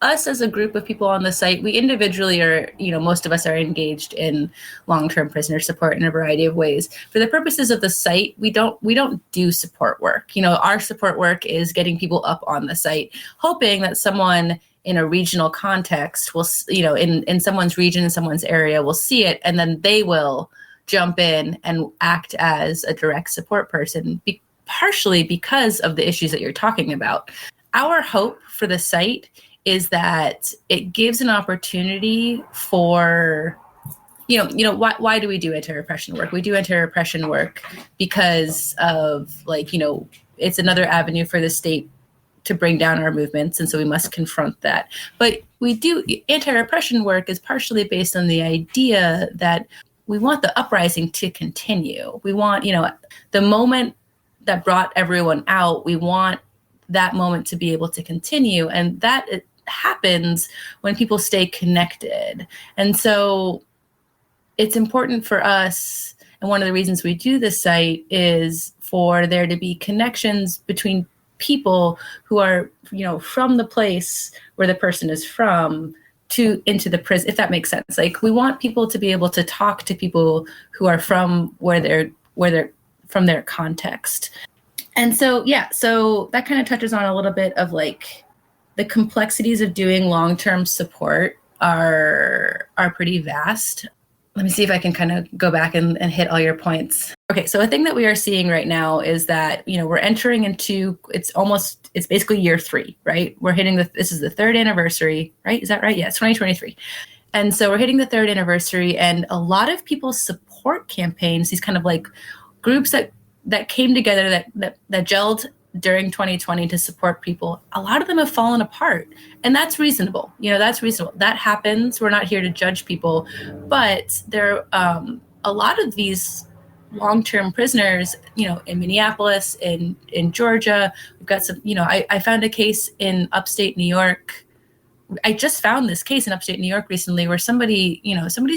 us as a group of people on the site, we individually are, most of us are engaged in long-term prisoner support in a variety of ways. For the purposes of the site, we don't do support work. Our support work is getting people up on the site, hoping that someone in a regional context will, in someone's region, in someone's area, will see it, and then they will jump in and act as a direct support person, partially because of the issues that you're talking about. Our hope for the site is that it gives an opportunity for, why do we do anti-repression work? We do anti-repression work because of it's another avenue for the state to bring down our movements, and so we must confront that. But anti-repression work is partially based on the idea that we want the uprising to continue. We want, the moment that brought everyone out, we want that moment to be able to continue, and that it happens when people stay connected. And so it's important for us, and one of the reasons we do this site is for there to be connections between people who are, from the place where the person is from into the prison, if that makes sense. We want people to be able to talk to people who are from where they're from their context. And so, so that kind of touches on a little bit of the complexities of doing long-term support are pretty vast. Let me see if I can kind of go back and hit all your points. Okay, so a thing that we are seeing right now is that, we're entering into, it's basically year 3, right? We're hitting this is the 3rd anniversary, right? Is that right? Yeah, it's 2023. And so we're hitting the 3rd anniversary, and a lot of people's support campaigns, these kind of groups that came together, that gelled during 2020 to support people, a lot of them have fallen apart. And that's reasonable. That's reasonable. That happens. We're not here to judge people. But there are a lot of these long-term prisoners, in Minneapolis, in Georgia. We've got some, I found a case in upstate New York. I just found this case in upstate New York recently where somebody's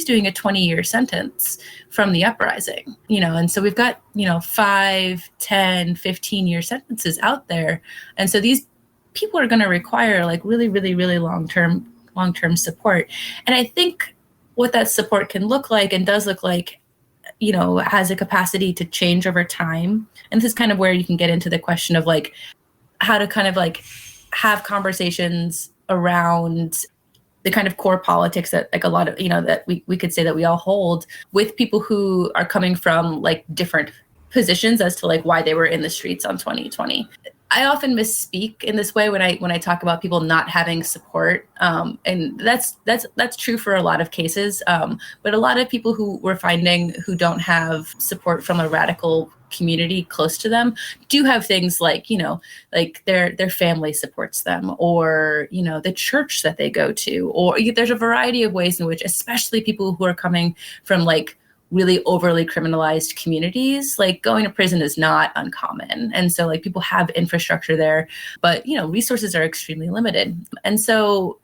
doing a 20-year sentence from the uprising, and so we've got, 5, 10, 15-year sentences out there. And so these people are going to require really, really, really long-term support. And I think what that support can look like, and does look like, has a capacity to change over time. And this is kind of where you can get into the question of how to kind of have conversations around the kind of core politics that like a lot of, that we could say that we all hold with people who are coming from like different positions as to like why they were in the streets on 2020. I often misspeak in this way when I talk about people not having support, and that's true for a lot of cases. But a lot of people who we're finding who don't have support from a radical community close to them do have things like like their family supports them, or the church that they go to, or there's a variety of ways in which, especially people who are coming from like really overly criminalized communities, like going to prison is not uncommon. And so like people have infrastructure there, but resources are extremely limited. And so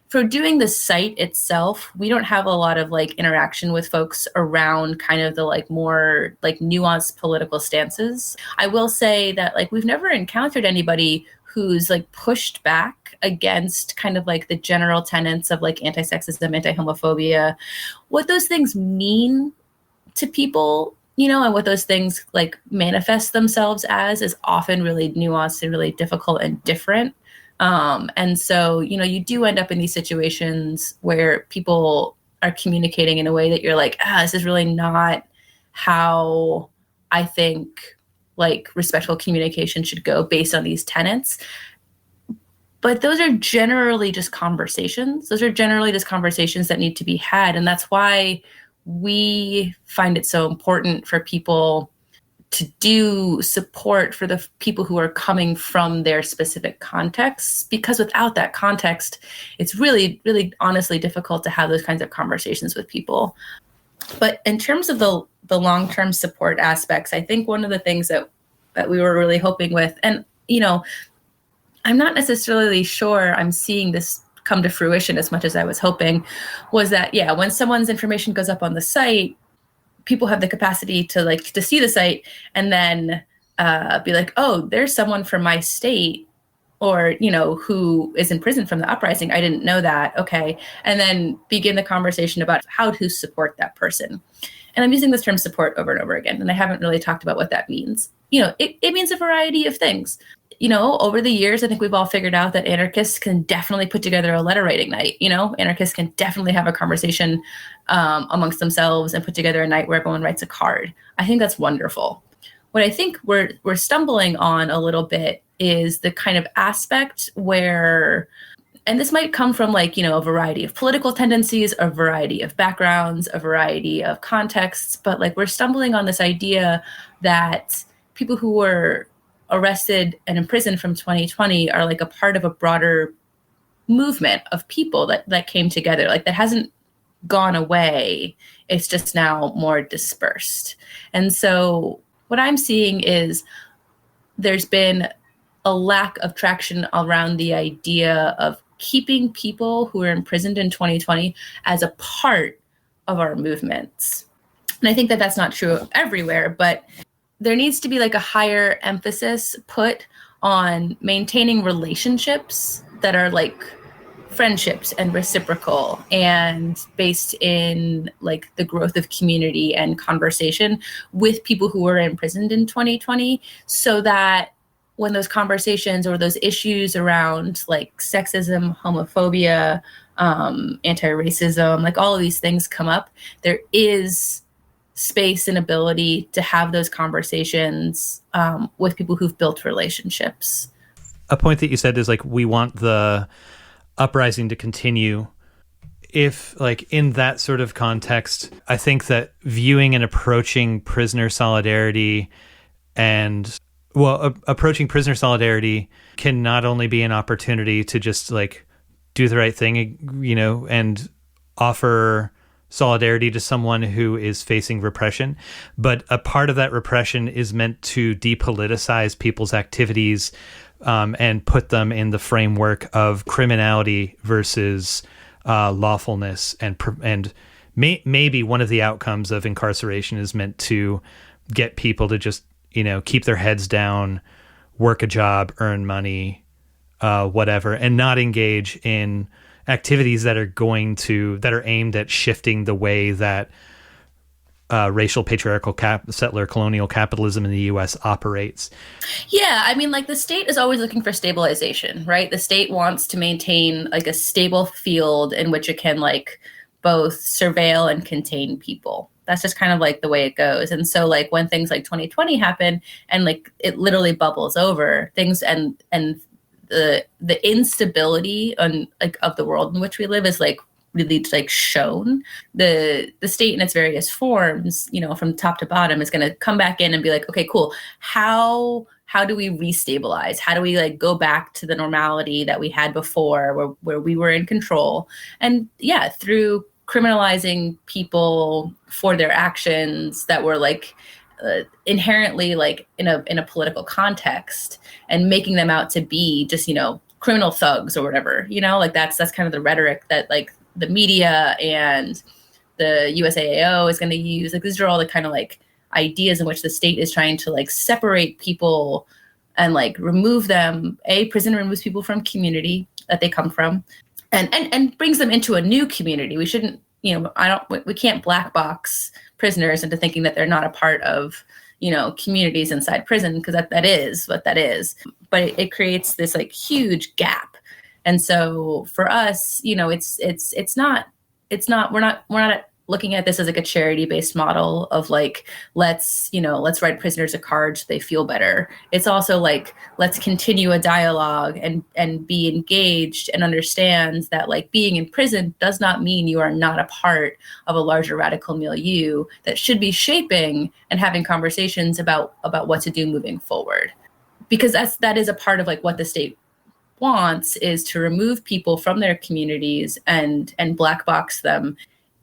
for doing the site itself, we don't have a lot of like interaction with folks around kind of the like more like nuanced political stances. I will say that like we've never encountered anybody who's like pushed back against kind of like the general tenets of like anti-sexism, anti-homophobia, what those things mean to people, and what those things like manifest themselves as is often really nuanced and really difficult and different. And so, you do end up in these situations where people are communicating in a way that you're like, this is really not how I think like respectful communication should go based on these tenets. But those are generally just conversations. Those are generally just conversations that need to be had. And that's why we find it so important for people to do support for the people who are coming from their specific contexts, because without that context, it's really, really honestly difficult to have those kinds of conversations with people. But in terms of the long-term support aspects, I think one of the things that we were really hoping with, and, I'm not necessarily sure I'm seeing this come to fruition as much as I was hoping, was that, when someone's information goes up on the site, people have the capacity to see the site and then be like, oh, there's someone from my state or, who is in prison from the uprising. I didn't know that. Okay. And then begin the conversation about how to support that person. And I'm using this term support over and over again, and I haven't really talked about what that means. It means a variety of things. Over the years, I think we've all figured out that anarchists can definitely put together a letter writing night. Anarchists can definitely have a conversation amongst themselves and put together a night where everyone writes a card. I think that's wonderful. What I think we're stumbling on a little bit is the kind of aspect where, and this might come from like, a variety of political tendencies, a variety of backgrounds, a variety of contexts, but like we're stumbling on this idea that people who were arrested and imprisoned from 2020 are like a part of a broader movement of people that came together, like that hasn't gone away. It's just now more dispersed. And so what I'm seeing is there's been a lack of traction around the idea of keeping people who are imprisoned in 2020 as a part of our movements. And I think that that's not true everywhere, but there needs to be like a higher emphasis put on maintaining relationships that are like friendships and reciprocal and based in like the growth of community and conversation with people who were imprisoned in 2020, so that when those conversations or those issues around like sexism, homophobia, anti-racism, like all of these things come up, there is space and ability to have those conversations with people who've built relationships. A point that you said is like, we want the uprising to continue. If like in that sort of context, I think that viewing and approaching prisoner solidarity approaching prisoner solidarity can not only be an opportunity to just like do the right thing, and offer solidarity to someone who is facing repression, but a part of that repression is meant to depoliticize people's activities and put them in the framework of criminality versus lawfulness, and maybe one of the outcomes of incarceration is meant to get people to just keep their heads down, work a job, earn money, whatever, and not engage in activities that are aimed at shifting the way that racial patriarchal settler colonial capitalism in the U.S. operates. Yeah, I mean, like the state is always looking for stabilization, right? The state wants to maintain like a stable field in which it can like both surveil and contain people. That's just kind of like the way it goes. And so like when things like 2020 happen and like it literally bubbles over things and the instability on like of the world in which we live is like really like shown. The state in its various forms, you know, from top to bottom is going to come back in and be like, okay, cool. How do we restabilize? How do we like go back to the normality that we had before where we were in control? And yeah, through criminalizing people for their actions that were like inherently like in a political context and making them out to be just, you know, criminal thugs or whatever, you know, like that's kind of the rhetoric that like the media and the USAAO is going to use. Like these are all the kind of like ideas in which the state is trying to like separate people and like remove them. Prison removes people from community that they come from and brings them into a new community. We shouldn't, you know, we can't black box prisoners into thinking that they're not a part of, you know, communities inside prison, because that is what that is. But it creates this like huge gap. And so for us, you know, it's not we're not looking at this as like a charity-based model of like, let's write prisoners a card so they feel better. It's also like, let's continue a dialogue and be engaged and understand that like being in prison does not mean you are not a part of a larger radical milieu that should be shaping and having conversations about what to do moving forward. Because that is a part of like what the state wants, is to remove people from their communities and black box them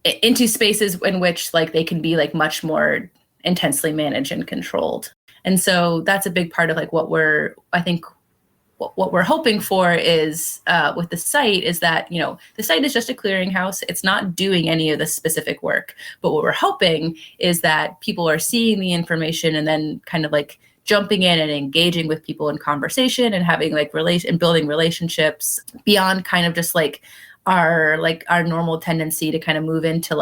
into spaces in which like they can be like much more intensely managed and controlled. And so that's a big part of like what we're hoping for is with the site is that, you know, the site is just a clearinghouse. It's not doing any of the specific work, but what we're hoping is that people are seeing the information and then kind of like jumping in and engaging with people in conversation and having like and building relationships beyond kind of just like our normal tendency to kind of move into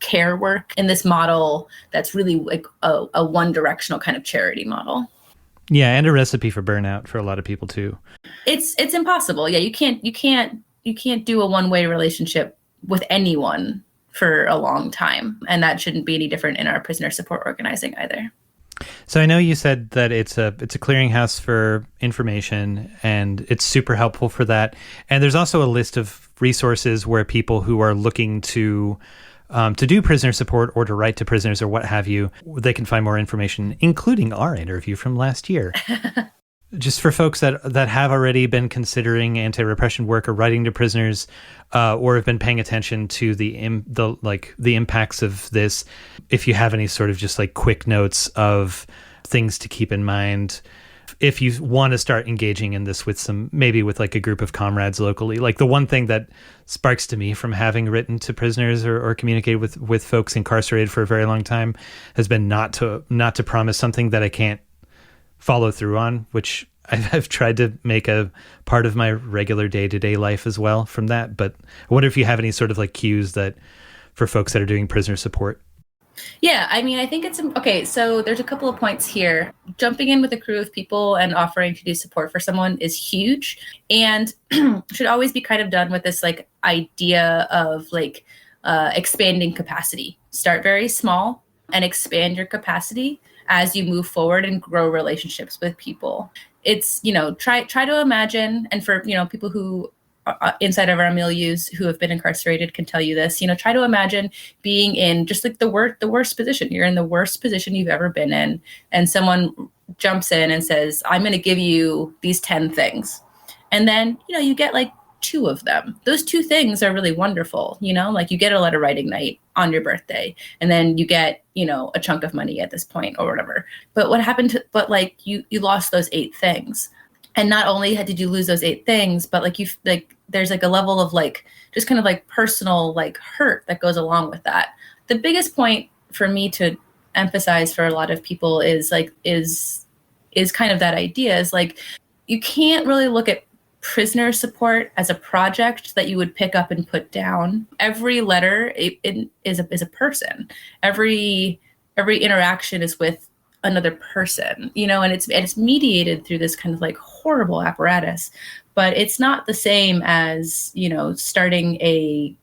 care work in this model that's really like a one directional kind of charity model. Yeah, and a recipe for burnout for a lot of people too. It's impossible. Yeah, you can't do a one-way relationship with anyone for a long time, and that shouldn't be any different in our prisoner support organizing either. So I know you said that it's a clearinghouse for information, and it's super helpful for that. And there's also a list of resources where people who are looking to do prisoner support or to write to prisoners or what have you, they can find more information, including our interview from last year. Just for folks that have already been considering anti-repression work or writing to prisoners, or have been paying attention to the impacts of this, if you have any sort of just like quick notes of things to keep in mind, if you want to start engaging in this with like a group of comrades locally. Like the one thing that sparks to me from having written to prisoners or communicated with folks incarcerated for a very long time has been not to promise something that I can't follow through on, which I've tried to make a part of my regular day-to-day life as well from that. But I wonder if you have any sort of like cues that for folks that are doing prisoner support. Yeah, I mean, I think it's okay. So there's a couple of points here. Jumping in with a crew of people and offering to do support for someone is huge, and should always be kind of done with this like idea of like expanding capacity. Start very small and expand your capacity as you move forward and grow relationships with people. It's, you know, try to imagine, and for, you know, people who are inside of our milieus who have been incarcerated can tell you this, you know, try to imagine being in just like the worst position. You're in the worst position you've ever been in, and someone jumps in and says, I'm going to give you these 10 things. And then, you know, you get like 2 of them. Those 2 things are really wonderful. You know, like you get a letter writing night on your birthday, and then you get, you know, a chunk of money at this point or whatever. But what happened you lost those 8 things. And not only did you lose those 8 things, but there's like a level of like, just kind of like personal, like hurt that goes along with that. The biggest point for me to emphasize for a lot of people is kind of that idea is like, you can't really look at prisoner support as a project that you would pick up and put down. Every letter it is a person. Every interaction is with another person, and it's mediated through this kind of like horrible apparatus. But it's not the same as, starting a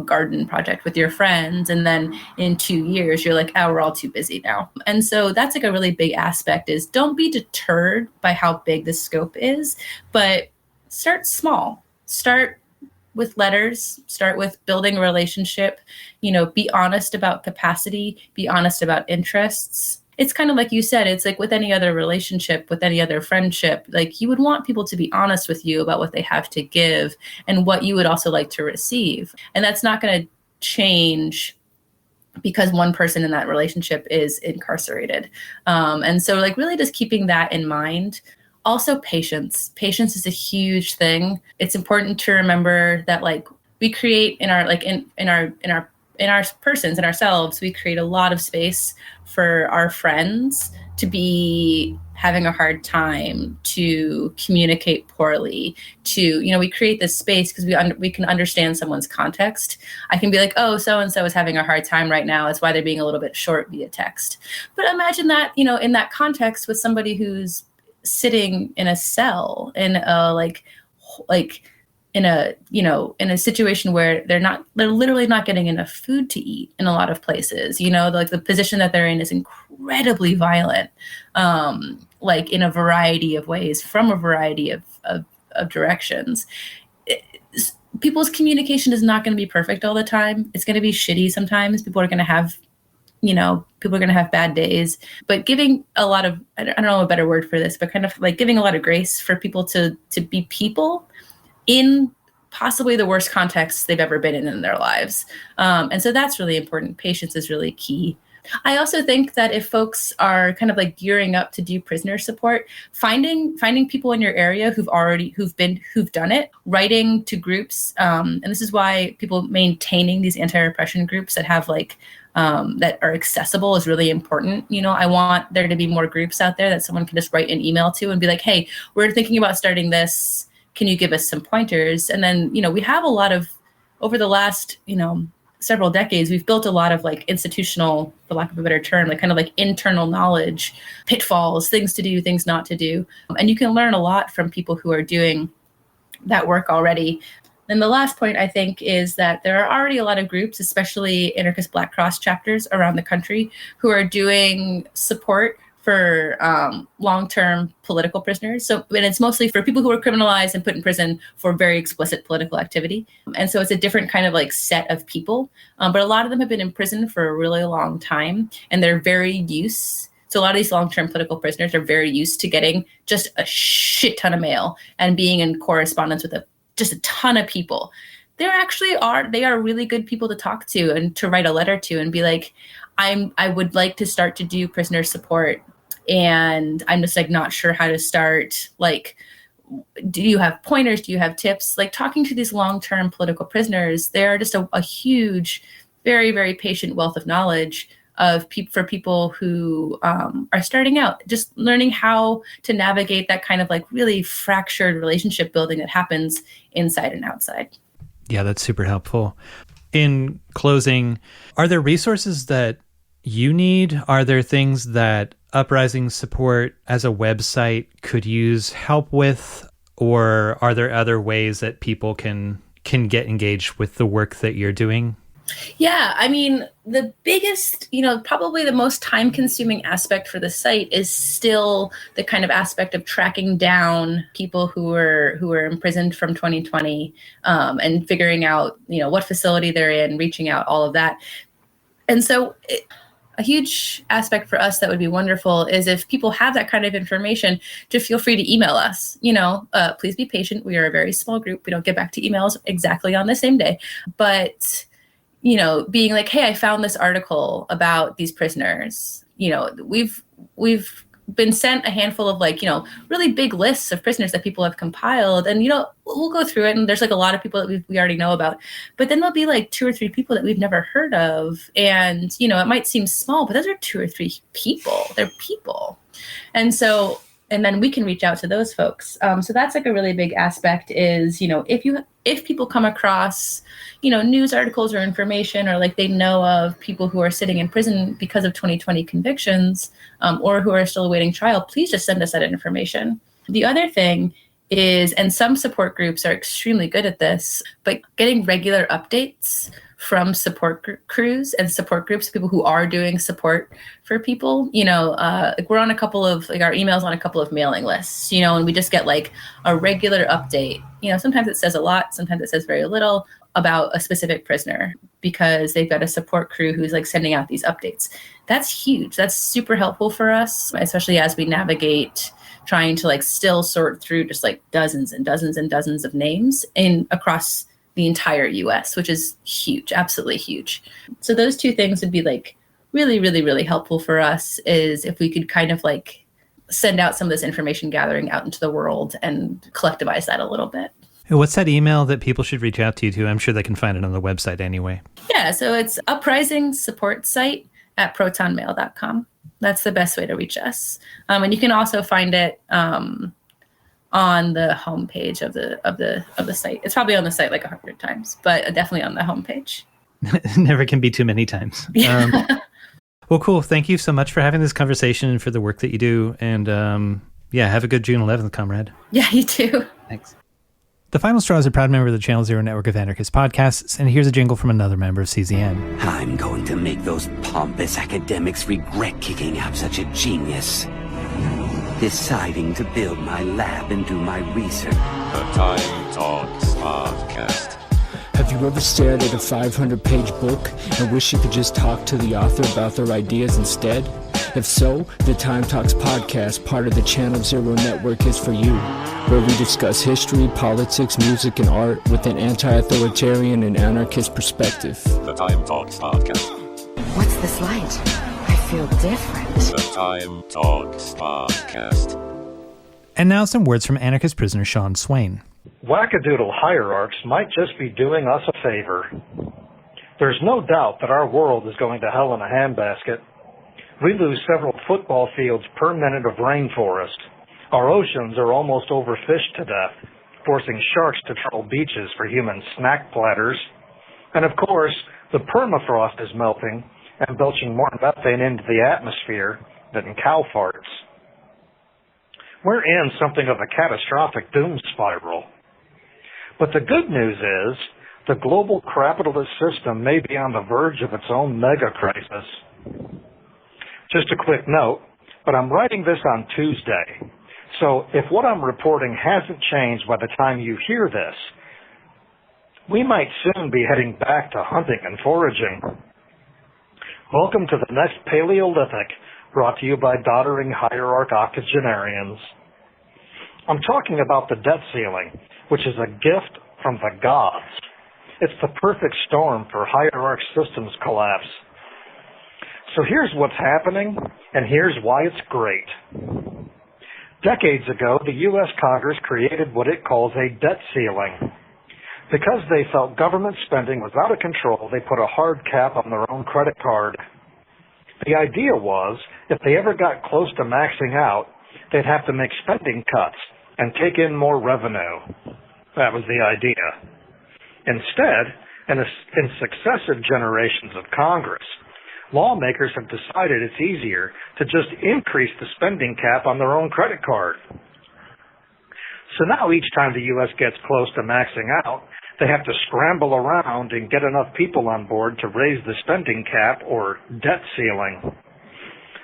garden project with your friends, and then in 2 years you're like, oh, we're all too busy now. And so that's like a really big aspect, is don't be deterred by how big the scope is, but start small. Start with letters, start with building a relationship, be honest about capacity, be honest about interests. It's kind of like you said, it's like with any other relationship, with any other friendship, like you would want people to be honest with you about what they have to give and what you would also like to receive. And that's not going to change because one person in that relationship is incarcerated. And so like really just keeping that in mind. Also patience. Patience is a huge thing. It's important to remember that like we create in our persons and ourselves, we create a lot of space for our friends to be having a hard time, to communicate poorly, to, we create this space because we can understand someone's context. I can be like, oh, so-and-so is having a hard time right now. That's why they're being a little bit short via text. But imagine that, in that context with somebody who's sitting in a cell in a in a situation where they're literally not getting enough food to eat in a lot of places, like the position that they're in is incredibly violent, like in a variety of ways, from a variety of directions. People's communication is not going to be perfect all the time. It's going to be shitty sometimes. People are going to have bad days, but giving a lot of, I don't know a better word for this, but kind of like giving a lot of grace for people to be people in possibly the worst contexts they've ever been in their lives. And so that's really important. Patience is really key. I also think that if folks are kind of like gearing up to do prisoner support, finding people in your area who've done it, writing to groups. And this is why people maintaining these anti-repression groups that have like, that are accessible is really important. I want there to be more groups out there that someone can just write an email to and be like, hey, we're thinking about starting this. Can you give us some pointers? And then, we have a lot of, over the last, several decades, we've built a lot of like institutional, for lack of a better term, like kind of like internal knowledge, pitfalls, things to do, things not to do. And you can learn a lot from people who are doing that work already. And the last point, I think, is that there are already a lot of groups, especially Anarchist Black Cross chapters around the country, who are doing support for long-term political prisoners. And it's mostly for people who are criminalized and put in prison for very explicit political activity. And so it's a different kind of like set of people. But a lot of them have been in prison for a really long time, and they're very used. So a lot of these long-term political prisoners are very used to getting just a shit ton of mail and being in correspondence with just a ton of people. They are really good people to talk to and to write a letter to and be like, I would like to start to do prisoner support, and I'm just like not sure how to start. Like, do you have pointers? Do you have tips? Like talking to these long-term political prisoners, they're just a huge, very, very patient wealth of knowledge for people who are starting out, just learning how to navigate that kind of like really fractured relationship building that happens inside and outside. Yeah, that's super helpful. In closing, are there resources that you need? Are there things that Uprising Support as a website could use help with? Or are there other ways that people can get engaged with the work that you're doing? Yeah, I mean, the biggest, probably the most time-consuming aspect for the site is still the kind of aspect of tracking down people who were imprisoned from 2020 and figuring out, what facility they're in, reaching out, all of that. And so a huge aspect for us that would be wonderful is if people have that kind of information, to feel free to email us. Please be patient. We are a very small group. We don't get back to emails exactly on the same day. But being like, hey, I found this article about these prisoners. We've been sent a handful of really big lists of prisoners that people have compiled, and we'll go through it, and there's like a lot of people that we already know about, but then there'll be like 2 or 3 people that we've never heard of, and it might seem small, but those are 2 or 3 people. They're people. And so and then we can reach out to those folks. So that's like a really big aspect is, if people come across, news articles or information, or like they know of people who are sitting in prison because of 2020 convictions, or who are still awaiting trial, please just send us that information. The other thing is, and some support groups are extremely good at this, but getting regular updates from support crews and support groups, people who are doing support for people. We're on a couple of, our emails on a couple of mailing lists, and we just get like a regular update. Sometimes it says a lot, sometimes it says very little about a specific prisoner because they've got a support crew who's like sending out these updates. That's huge. That's super helpful for us, especially as we navigate trying to like still sort through just like dozens and dozens and dozens of names across the entire US, which is huge, absolutely huge. So those two things would be like really, really, really helpful for us, is if we could kind of like send out some of this information gathering out into the world and collectivize that a little bit. What's that email that people should reach out to you to? I'm sure they can find it on the website anyway. Yeah, so it's Uprising Support Site at protonmail.com. That's the best way to reach us. And you can also find it on the homepage of the site. It's probably on the site like 100 times, but definitely on the homepage. Never can be too many times. Well, cool. Thank you so much for having this conversation and for the work that you do. And have a good June 11th, comrade. Yeah, you too. Thanks. The Final Straw is a proud member of the Channel Zero network of Anarchist podcasts, and here's a jingle from another member of CZN. I'm going to make those pompous academics regret kicking out such a genius. Deciding to build my lab and do my research. The Time Talks Podcast. Have you ever stared at a 500-page book and wish you could just talk to the author about their ideas instead? If so, the Time Talks Podcast, part of the Channel Zero network, is for you, where we discuss history, politics, music, and art with an anti-authoritarian and anarchist perspective. The Time Talks Podcast. What's this light? I feel different. The Time Talks Podcast. And now some words from anarchist prisoner Sean Swain. Wackadoodle hierarchs might just be doing us a favor. There's no doubt that our world is going to hell in a handbasket. We lose several football fields per minute of rainforest. Our oceans are almost overfished to death, forcing sharks to troll beaches for human snack platters. And of course, the permafrost is melting and belching more methane into the atmosphere than cow farts. We're in something of a catastrophic doom spiral. But the good news is, the global capitalist system may be on the verge of its own mega crisis. Just a quick note, but I'm writing this on Tuesday, so if what I'm reporting hasn't changed by the time you hear this, we might soon be heading back to hunting and foraging. Welcome to the next Paleolithic, brought to you by doddering hierarch octogenarians. I'm talking about the debt ceiling, which is a gift from the gods. It's the perfect storm for hierarch systems collapse. So here's what's happening, and here's why it's great. Decades ago, the U.S. Congress created what it calls a debt ceiling. Because they felt government spending was out of control, they put a hard cap on their own credit card. The idea was, if they ever got close to maxing out, they'd have to make spending cuts and take in more revenue. That was the idea. Instead, in successive generations of Congress, lawmakers have decided it's easier to just increase the spending cap on their own credit card. So now each time the U.S. gets close to maxing out, they have to scramble around and get enough people on board to raise the spending cap or debt ceiling.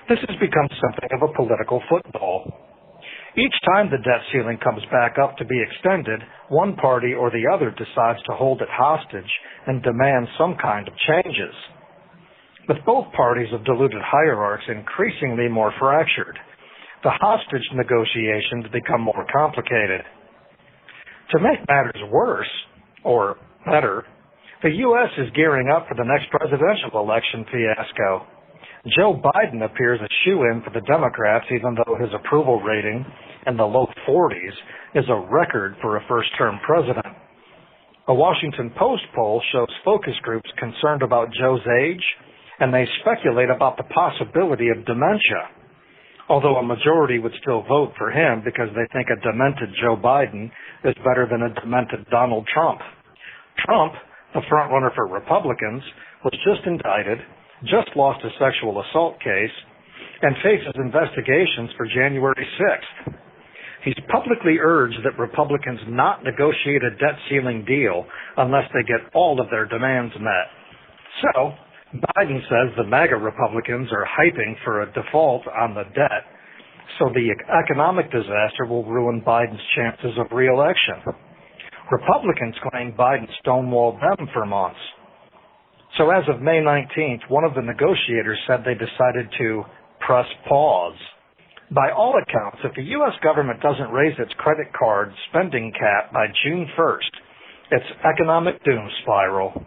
This has become something of a political football. Each time the debt ceiling comes back up to be extended, one party or the other decides to hold it hostage and demand some kind of changes. With both parties of deluded hierarchs increasingly more fractured, the hostage negotiations become more complicated. To make matters worse, or better, the U.S. is gearing up for the next presidential election fiasco. Joe Biden appears a shoo-in for the Democrats, even though his approval rating in the low 40s is a record for a first-term president. A Washington Post poll shows focus groups concerned about Joe's age, and they speculate about the possibility of dementia. although a majority would still vote for him because they think a demented Joe Biden is better than a demented Donald Trump. Trump, the frontrunner for Republicans, was just indicted, just lost a sexual assault case, and faces investigations for January 6th. He's publicly urged that Republicans not negotiate a debt ceiling deal unless they get all of their demands met. So, Biden says the MAGA Republicans are hyping for a default on the debt, so the economic disaster will ruin Biden's chances of re-election. Republicans claim Biden stonewalled them for months. So as of May 19th, one of the negotiators said they decided to press pause. By all accounts, if the U.S. government doesn't raise its credit card spending cap by June 1st, it's economic doom spiral.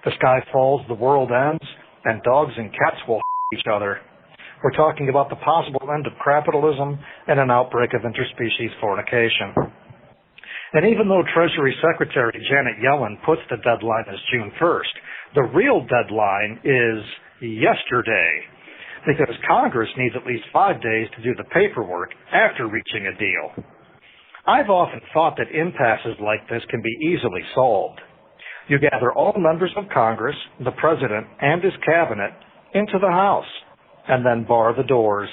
The sky falls, the world ends, and dogs and cats will each other. We're talking about the possible end of capitalism and an outbreak of interspecies fornication. And even though Treasury Secretary Janet Yellen puts the deadline as June 1st, the real deadline is yesterday, because Congress needs at least 5 days to do the paperwork after reaching a deal. I've often thought that impasses like this can be easily solved. You gather all members of Congress, the president, and his cabinet into the House, and then bar the doors.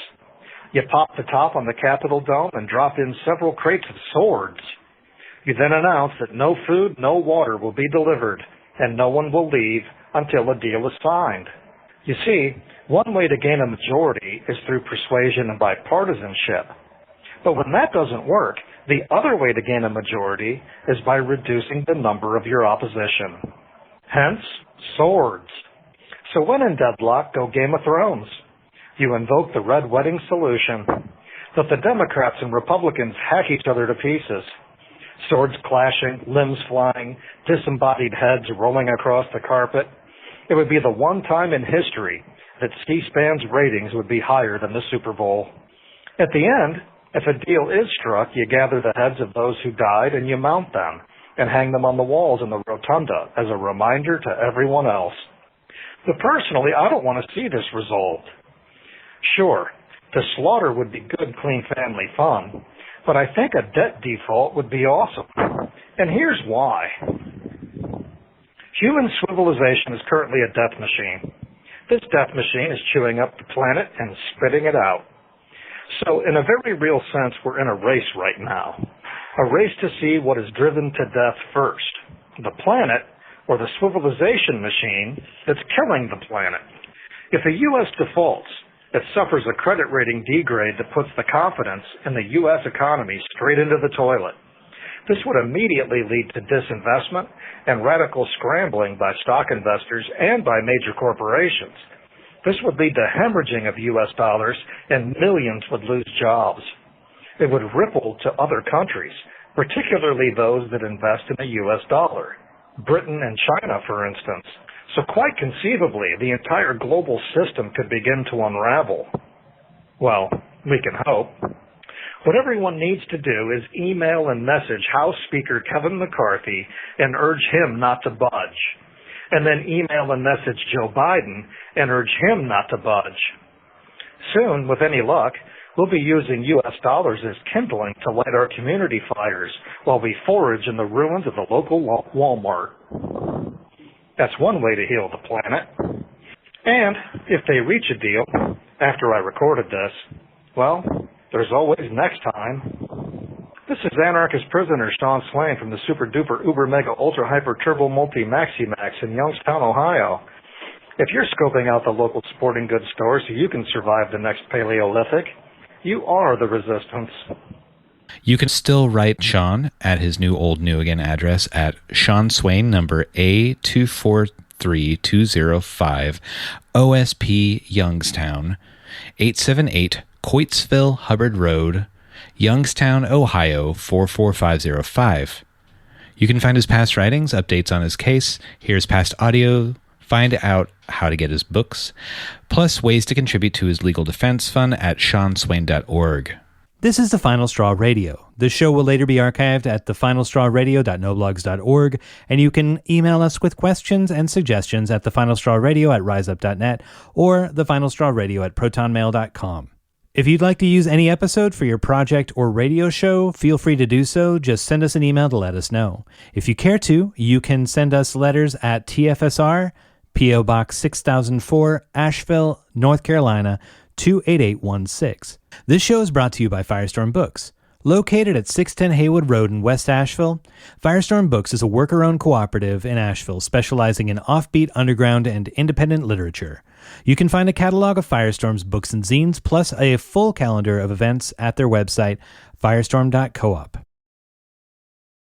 You pop the top on the Capitol dome and drop in several crates of swords. You then announce that no food, no water will be delivered, and no one will leave until a deal is signed. You see, one way to gain a majority is through persuasion and bipartisanship. But when that doesn't work, the other way to gain a majority is by reducing the number of your opposition. Hence, swords. So when in deadlock, go Game of Thrones. You invoke the Red Wedding solution. Let the Democrats and Republicans hack each other to pieces. Swords clashing, limbs flying, disembodied heads rolling across the carpet. It would be the one time in history that C-SPAN's ratings would be higher than the Super Bowl. At the end, if a deal is struck, you gather the heads of those who died and you mount them and hang them on the walls in the rotunda as a reminder to everyone else. But personally, I don't want to see this resolved. Sure, the slaughter would be good, clean family fun, but I think a debt default would be awesome. And here's why. Human civilization is currently a death machine. This death machine is chewing up the planet and spitting it out. So in a very real sense, we're in a race right now. A race to see what is driven to death first, the planet or the civilization machine that's killing the planet. If the U.S. defaults, it suffers a credit rating degrade that puts the confidence in the U.S. economy straight into the toilet. This would immediately lead to disinvestment and radical scrambling by stock investors and by major corporations. This would lead to hemorrhaging of U.S. dollars, and millions would lose jobs. It would ripple to other countries, particularly those that invest in the U.S. dollar. Britain and China, for instance. So quite conceivably, the entire global system could begin to unravel. Well, we can hope. What everyone needs to do is email and message House Speaker Kevin McCarthy and urge him not to budge. And then email and message Joe Biden and urge him not to budge. Soon, with any luck, we'll be using U.S. dollars as kindling to light our community fires while we forage in the ruins of the local Walmart. That's one way to heal the planet. And if they reach a deal, after I recorded this, well, there's always next time. This is Anarchist prisoner Sean Swain from the Super Duper Uber Mega Ultra Hyper Turbo Multi Maxi Max in Youngstown, Ohio. If you're scoping out the local sporting goods store so you can survive the next Paleolithic, you are the resistance. You can still write Sean at his new old new again address at Sean Swain number A243205 OSP Youngstown 878 Coatesville Hubbard Road, Youngstown, Ohio 44505. You can find his past writings, updates on his case, hear his past audio, find out how to get his books, plus ways to contribute to his legal defense fund at seanswain.org. This is The Final Straw Radio. The show will later be archived at thefinalstrawradio.noblogs.org, and you can email us with questions and suggestions at thefinalstrawradio@riseup.net or thefinalstrawradio@protonmail.com. If you'd like to use any episode for your project or radio show, feel free to do so. Just send us an email to let us know. If you care to, you can send us letters at TFSR, P.O. Box 6004, Asheville, North Carolina, 28816. This show is brought to you by Firestorm Books. Located at 610 Haywood Road in West Asheville, Firestorm Books is a worker-owned cooperative in Asheville specializing in offbeat, underground, and independent literature. You can find a catalog of Firestorm's books and zines, plus a full calendar of events at their website, firestorm.coop.